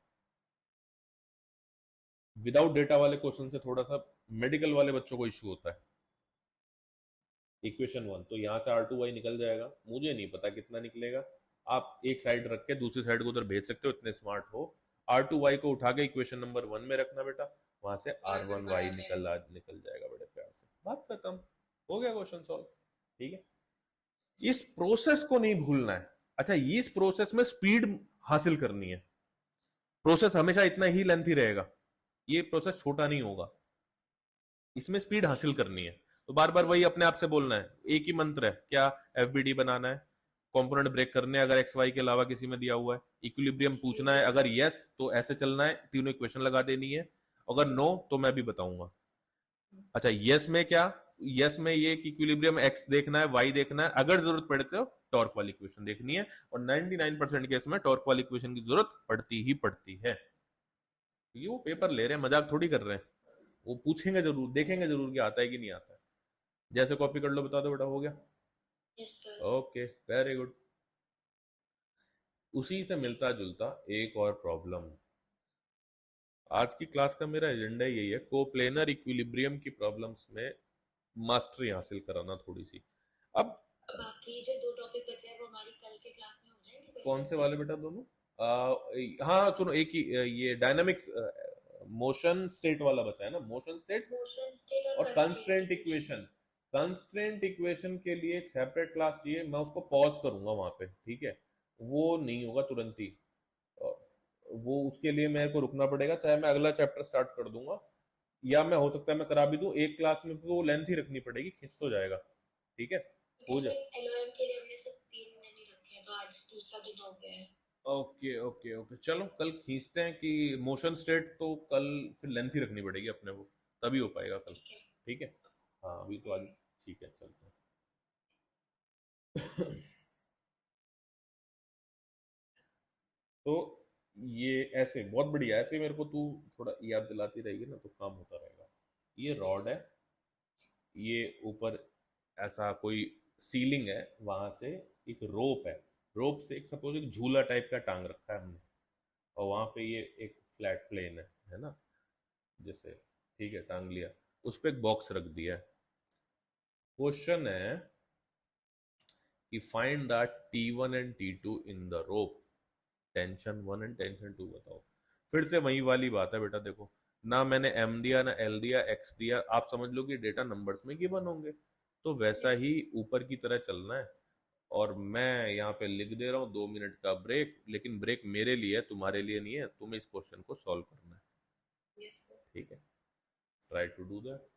विदाउट डेटा वाले क्वेश्चन से थोड़ा सा मेडिकल वाले बच्चों को इश्यू होता है। इक्वेशन वन तो यहाँ से R2Y निकल जाएगा, मुझे नहीं पता कितना निकलेगा, आप एक साइड रख के दूसरी साइड को उधर भेज सकते हो, इतने स्मार्ट हो। R2Y को उठा के इक्वेशन नंबर वन में रखना बेटा, वहां से वन नंबर आ R1Y जाएगा। निकल जाएगा बड़े प्यार से, बात खत्म, हो गया क्वेश्चन सॉल्व। ठीक है, इस प्रोसेस को नहीं भूलना है। अच्छा, इस प्रोसेस में स्पीड हासिल करनी है, प्रोसेस हमेशा इतना ही लेंथ ही रहेगा, ये प्रोसेस छोटा नहीं होगा, इसमें स्पीड हासिल करनी है। तो बार बार वही अपने आप से बोलना है, एक ही मंत्र है क्या, एफबीडी बनाना है, कंपोनेंट ब्रेक करने हैं अगर एक्स वाई के अलावा किसी में दिया हुआ है, इक्विलिब्रियम पूछना है, अगर यस तो ऐसे चलना है, तीनों इक्वेशन लगा देनी है, अगर नो तो मैं भी बताऊंगा। अच्छा यस में क्या, यस में ये कि इक्विलिब्रियम एक्स देखना है, वाई देखना है, अगर जरूरत पड़े तो टॉर्क वाली इक्वेशन देखनी है, और 99% केस में टॉर्क वाली इक्वेशन की जरूरत पड़ती ही पड़ती है, क्योंकि वो पेपर ले रहे हैं, मजाक थोड़ी कर रहे हैं, वो पूछेंगे जरूर, देखेंगे जरूर कि आता है कि नहीं आता है। जैसे कॉपी कर लो, बता दो बेटा, हो गया। Yes sir. Okay very good. उसी से मिलता जुलता एक और प्रॉब्लम, आज की क्लास का मेरा एजेंडा यही है, कोप्लेनर इक्विलिब्रियम की प्रॉब्लम्स में मास्टरी हासिल कराना थोड़ी सी। अब बाकी जो दो टॉपिक बचे हैं वो हमारी कल के क्लास में हो जाएंगे कौन से क्वेश्चन वाले आंसर। बेटा दोनों, हाँ सुनो, एक ही ये डायनामिक्स मोशन स्टेट वाला बचा है ना, मोशन स्टेट मोशन स्टेट और और constraint constraint equation. Equation. Constraint equation के लिए एक सेपरेट क्लास चाहिए, मैं उसको पॉज करूंगा वहां पे, ठीक है, वो नहीं होगा तुरंत ही, अ, वो उसके लिए मेरे को रुकना पड़ेगा, चाहे मैं अगला चैप्टर स्टार्ट कर दूंगा, या मैं हो सकता है मैं करा भी दूं एक क्लास में, तो वो लेंथ ही रखनी पड़ेगी, खिंच तो जाएगा, ठीक है, ठीक है, हो फिर जाए। एलओएम के लिए हमने सिर्फ 3 दिन ही रखे हैं, तो आज दूसरा दिन हो गया है। ओके ओके ओके, चलो कल खींचते हैं कि मोशन स्टेट तो कल फिर लेंथ ही रखनी पड़ेगी अपने को, तभी हो पाएगा कल। ठीक है। ठीक है, हाँ अभी तो आज, ठीक है चलते हैं। तो ये ऐसे बहुत बढ़िया, ऐसे मेरे को तू थोड़ा याद दिलाती रहेगी ना तो काम होता रहेगा। ये यस। रॉड है, ये ऊपर ऐसा कोई सीलिंग है, वहां से एक रोप है, रोप से एक सपोज एक झूला टाइप का टांग रखा है हमने, और वहां पे ये एक फ्लैट प्लेन है ना, जैसे, ठीक है टांग लिया, उस पर एक बॉक्स रख दिया है। क्वेश्चन है कि find the T1 and T2 in the rope, tension one and tension two बताओ। फिर से वही वाली बात है बेटा, देखो ना मैंने m दिया ना l दिया x दिया, आप समझ लो कि डेटा नंबर्स में गिवन होंगे, तो वैसा ही ऊपर की तरह चलना है। और मैं यहाँ पे लिख दे रहा हूँ 2 मिनट का ब्रेक, लेकिन ब्रेक मेरे लिए है, तुम्हारे लिए नहीं है, तुम्हें इस क्वेश्चन को सॉल्व करना है, यस सर। ठीक है, ट्राई टू डू दैट।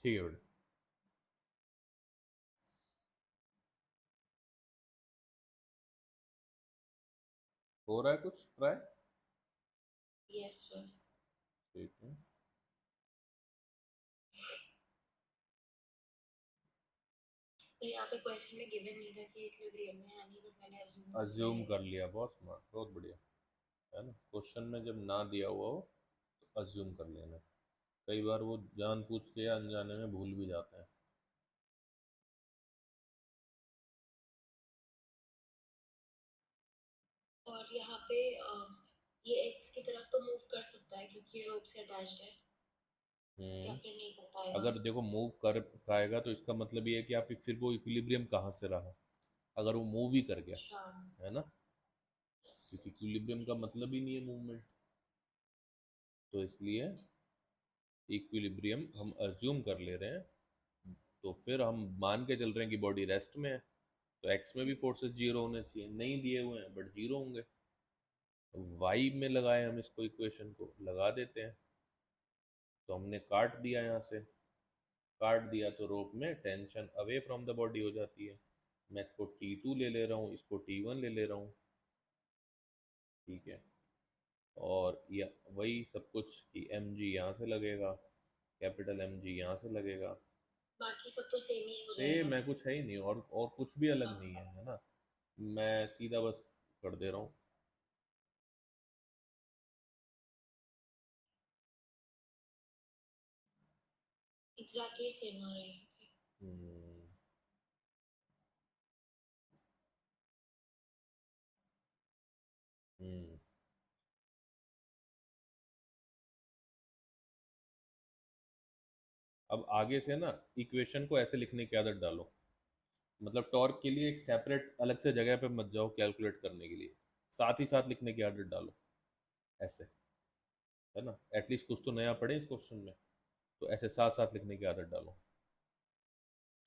ठीक है बेटा। हो रहा है कुछ ट्राई? Yes sir. ठीक है। तो यहाँ पे क्वेश्चन में गिवन नहीं था कि इक्विलिब्रियम में है नहीं, बट मैंने अज्यूम कर लिया अज्यूम है। कर लिया, बहुत स्मार्ट, बहुत बढ़िया। है ना, क्वेश्चन में जब ना दिया हुआ हो तो अज्यूम कर लेना। कई बार वो जान पूछ के या अनजाने में भूल भी जाते हैं। और यहाँ पे ये एक्स की तरफ तो मूव कर सकता है क्योंकि ये रोप से अटैच्ड है, या हम्म। फिर नहीं कर पाएगा? अगर देखो मूव कर पाएगा तो इसका मतलब ये है कि आप फिर वो इक्विलिब्रियम कहाँ से रहा, अगर वो मूव ही कर गया, अच्छा। है ना, यस क्योंकि इक्विलिब्रियम का मतलब ही नहीं है मूवमेंट। तो इसलिए इक्विलिब्रियम हम अज्यूम कर ले रहे हैं, तो फिर हम मान के चल रहे हैं कि बॉडी रेस्ट में है, तो एक्स में भी फोर्सेस जीरो होने चाहिए, नहीं दिए हुए हैं बट जीरो होंगे। वाई में लगाए हम इसको, इक्वेशन को लगा देते हैं, तो हमने काट दिया यहाँ से, काट दिया तो रोप में tension away from the body हो जाती है। मैं इसको T2 ले ले रहा हूँ, इसको T1 ले ले रहा हूँ। ठीक है। और या वही सब कुछ कि एम जी यहाँ से लगेगा, कैपिटल एम जी यहाँ से लगेगा। बाकी सब तो सेम ही हो सेम जाएगा। है, कुछ है ही नहीं, और कुछ भी अलग नहीं है, है ना। मैं सीधा बस कर दे रहा हूँ। एग्जैक्टली सेम आ रहा है। हम्म। हम्म। अब आगे से ना इक्वेशन को ऐसे लिखने की आदत डालो, मतलब टॉर्क के लिए एक सेपरेट अलग से जगह पे मत जाओ कैलकुलेट करने के लिए, साथ ही साथ लिखने की आदत डालो ऐसे, है ना। एटलीस्ट कुछ तो नया पढ़े इस क्वेश्चन में, तो ऐसे साथ साथ लिखने की आदत डालो।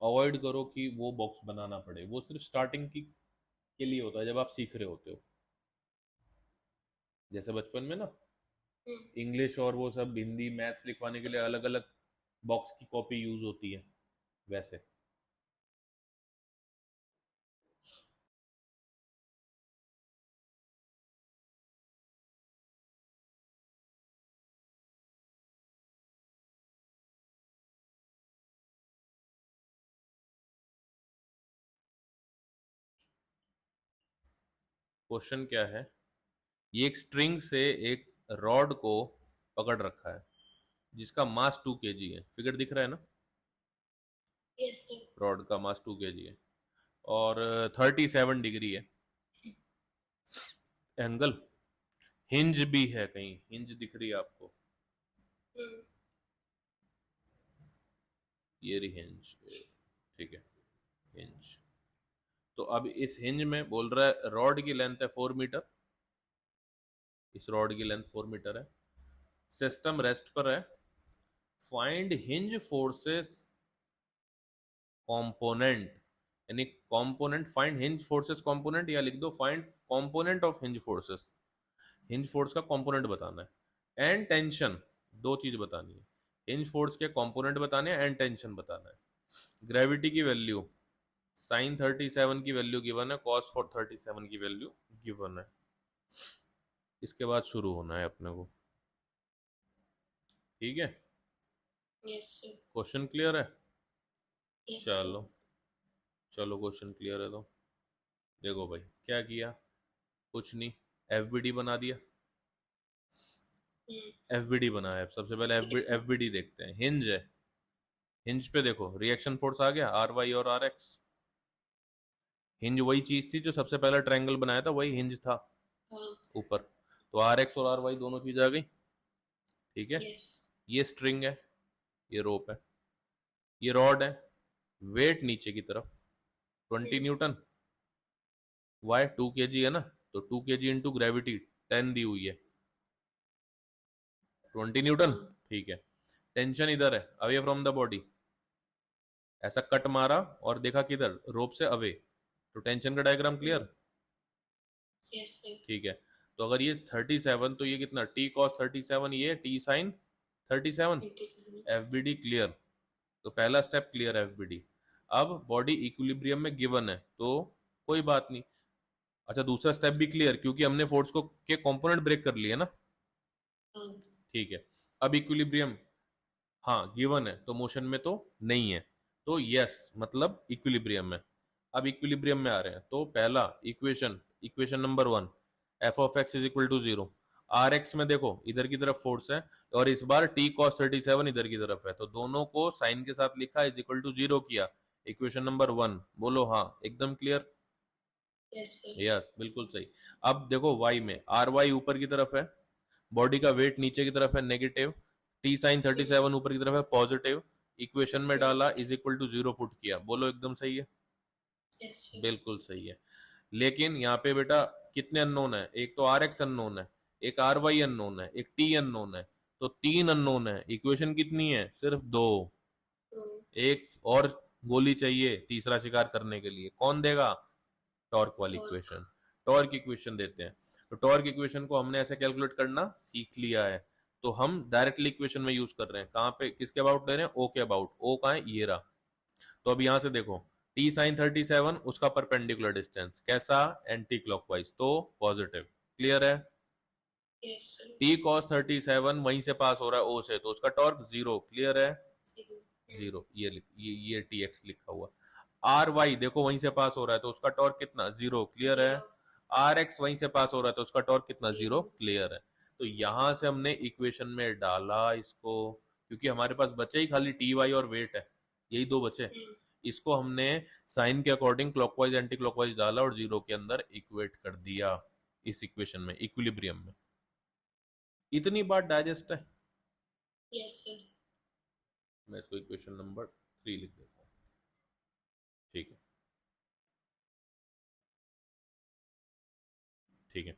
अवॉइड करो कि वो बॉक्स बनाना पड़े, वो सिर्फ स्टार्टिंग की के लिए होता है जब आप सीख रहे होते हो। जैसे बचपन में ना हम्म। इंग्लिश और वो सब हिंदी मैथ्स लिखवाने के लिए अलग अलग बॉक्स की कॉपी यूज होती है, वैसे। क्वेश्चन क्या है, ये एक स्ट्रिंग से एक रॉड को पकड़ रखा है जिसका मास 2 kg है, फिगर दिख रहा है ना, यस सर। रॉड का मास 2 kg है, और 37 डिग्री है एंगल। हिंज भी है, कहीं हिंज दिख रही है आपको? हम्म। ये रही हिंज, ठीक है, हिंज। तो अब इस हिंज में बोल रहा है रॉड की लेंथ है 4 मीटर, इस रॉड की लेंथ 4 मीटर है, सिस्टम रेस्ट पर है, फाइंड हिंज फोर्सेस कंपोनेंट, यानी component, find hinge forces component, या लिख दो find component of hinge forces, hinge force का कंपोनेंट बताना है, एंड टेंशन, दो चीज बतानी है, हिंज फोर्स के कंपोनेंट बताने हैं एंड टेंशन बताना है। ग्रेविटी की वैल्यू साइन 37 की वैल्यू गिवन है, कॉस फॉर 37 की वैल्यू गिवन है। इसके बाद शुरू होना है अपने को, ठीक है। Yes sir. क्वेश्चन क्लियर है? Yes sir. चलो, चलो क्वेश्चन क्लियर है तो देखो भाई क्या किया, कुछ नहीं, एफबीडी बना दिया। हम्म। एफबीडी बनाया, सबसे पहले एफबीडी देखते हैं, हिंज है, हिंज पे देखो रिएक्शन फोर्स आ गया, आर वाई और आर एक्स। हिंज वही चीज थी जो सबसे पहला ट्रायंगल बनाया था, वही हिंज था हाँ। ऊपर, तो आर एक्स और आर वाई दोनों चीज आ गई, ठीक है। यस। ये स्ट्रिंग है, ये रोप है, ये रॉड है, वेट नीचे की तरफ 20 न्यूटन, वाई 2 kg है ना, तो 2 kg इंटू ग्रेविटी 10 दी हुई है, 20 न्यूटन, हाँ। ठीक है। टेंशन इधर है, अवे फ्रॉम द बॉडी, ऐसा कट मारा और देखा किधर, रोप से अवे, तो टेंशन का डायग्राम क्लियर, यस सर। ठीक है। तो अगर ये 37, तो ये कितना, टी कॉस 37, ये T sine 37, 87। F B D clear. तो पहला स्टेप क्लियर है एफबीडी। अब बॉडी इक्विलिब्रियम में गिवन है तो कोई बात नहीं। अच्छा, दूसरा स्टेप भी क्लियर, क्योंकि हमने फोर्स को के कंपोनेंट ब्रेक कर लिए ना। हाँ। ठीक है, अब इक्विलिब्रियम, हाँ गिवन है तो मोशन में तो नहीं है, तो यस मतलब इक्विलिब्रियम में। अब इक्विलिब्रियम में आ रहे हैं तो पहला equation, equation number 1, F of X is equal to 0। R X में देखो इधर की तरफ फोर्स है और इस बार टी कॉस 37 इधर की तरफ है, तो दोनों को साइन के साथ लिखा इज इक्वल टू 0 किया। इक्वेशन नंबर 1, बोलो हाँ एकदम क्लियर। Yes sir. यस बिल्कुल सही। अब देखो वाई में, आर वाई ऊपर की तरफ है, बॉडी का वेट नीचे की तरफ है नेगेटिव, टी साइन 37 ऊपर की तरफ है पॉजिटिव, इक्वेशन में डाला इज इक्वल टू 0 पुट किया, बोलो एकदम सही है। Yes sir. बिल्कुल सही है। लेकिन यहाँ पे बेटा कितने अननोन है, एक तो आर एक्स अननोन है, एक आर वाई अननोन है, एक टी अननोन है, तो 3 अननोन है। इक्वेशन कितनी है, सिर्फ 2। एक और गोली चाहिए तीसरा शिकार करने के लिए, कौन देगा, टॉर्क वाली इक्वेशन। टॉर्क इक्वेशन देते हैं, तो टॉर्क इक्वेशन को हमने ऐसे कैलकुलेट करना सीख लिया है, तो हम डायरेक्टली इक्वेशन में यूज कर रहे हैं। कहाँ पे, किसके अबाउट ले रहे हैं, ओ के अबाउट। ओ कहाँ है, ये रहा। तो अब यहां से देखो टी साइन 37 उसका परपेंडिकुलर डिस्टेंस कैसा, एंटी क्लॉकवाइज, तो पॉजिटिव। क्लियर है। Yes sir. टी कॉस 37 वहीं से पास हो रहा है ओ से, तो उसका टॉर्क 0। क्लियर है, 0। ये टी एक्स लिखा हुआ। आर वाई देखो वहीं से पास हो रहा है तो उसका टॉर्क कितना, 0। क्लियर है। आर एक्स वहीं से पास हो रहा है तो उसका टॉर्क कितना, 0। क्लियर है। तो यहां से हमने इक्वेशन में डाला इसको, क्योंकि हमारे पास बचे ही खाली टी वाई और वेट है, यही दो बचे। इसको हमने साइन के अकॉर्डिंग क्लॉकवाइज एंटी क्लॉकवाइज डाला और 0 के अंदर इक्वेट कर दिया इस इक्वेशन में, इक्विलिब्रियम में। इतनी बात डाइजेस्ट है। Yes sir. मैं इसको इक्वेशन नंबर 3 लिख देता हूँ। ठीक है, ठीक है।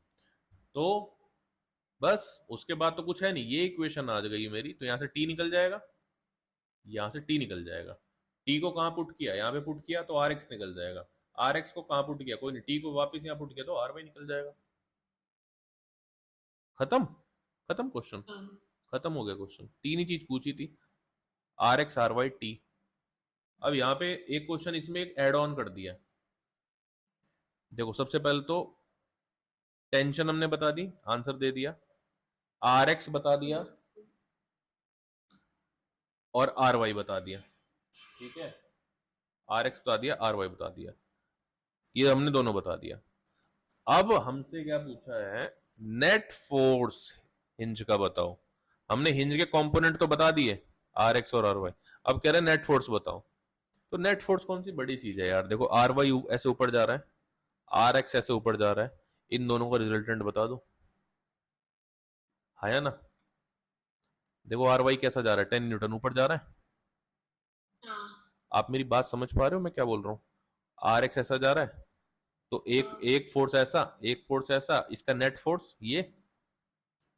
तो बस उसके बाद तो कुछ है नहीं, ये इक्वेशन आ गई मेरी, तो यहां से टी निकल जाएगा, यहां से टी निकल जाएगा। टी को कहां पुट किया, यहाँ पे पुट किया तो आर एक्स निकल जाएगा। आर एक्स को कहां पुट किया, कोई नहीं, टी को वापस यहाँ पुट किया तो आर वाई निकल जाएगा। खत्म, खत्म क्वेश्चन, खत्म हो गया क्वेश्चन। तीन ही चीज पूछी थी, R X R Y T. अब यहाँ पे एक क्वेश्चन इसमें एक एड ऑन कर दिया। देखो सबसे पहले तो टेंशन हमने बता दी, आंसर दे दिया, आर एक्स बता दिया और आर वाई बता दिया। ठीक है, आर एक्स बता दिया, आर वाई बता दिया, ये हमने दोनों बता दिया। अब हमसे क्या पूछा है, नेट फोर्स हिंज का बताओ। हमने हिंज के कंपोनेंट तो बता दिए, आर एक्स और आर वाई। अब कह रहे हैं नेट फोर्स बताओ। तो नेट फोर्स कौन सी बड़ी चीज है यार, देखो आर वाई ऐसे ऊपर जा रहा है, आर एक्स ऐसे ऊपर जा रहा है, इन दोनों का रिजल्टेंट बता दो। है ना, देखो आर वाई कैसा जा रहा है, 10 न्यूटन ऊपर जा रहा है। आप मेरी बात समझ पा रहे हो मैं क्या बोल रहा हूँ, आर एक्स ऐसा जा रहा है, तो एक फोर्स ऐसा, एक फोर्स ऐसा, इसका नेट फोर्स ये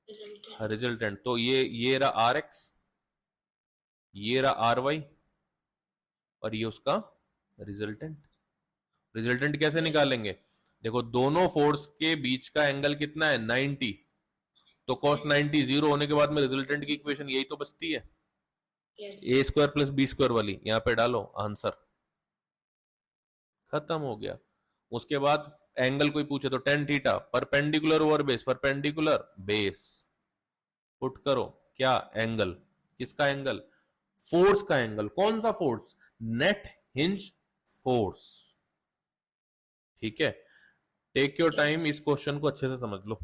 रिजल्टेंट, तो ये रहा आर एक्स, ये रहा आर वाई, और ये उसका रिजल्टेंट। रिजल्टेंट कैसे निकालेंगे, देखो दोनों फोर्स के बीच का एंगल कितना है, 90, तो कॉस 90 0 होने के बाद में रिजल्टेंट की इक्वेशन यही तो बचती है, ए स्क्वायर प्लस बी स्क्वायर वाली, यहाँ पे डालो आंसर, खत्म हो गया। उसके बाद एंगल कोई पूछे तो tan theta, perpendicular over base, perpendicular base, put करो क्या एंगल, किसका एंगल, फोर्स का एंगल, कौन सा फोर्स, नेट हिंज फोर्स। ठीक है, टेक योर टाइम, इस क्वेश्चन को अच्छे से समझ लो।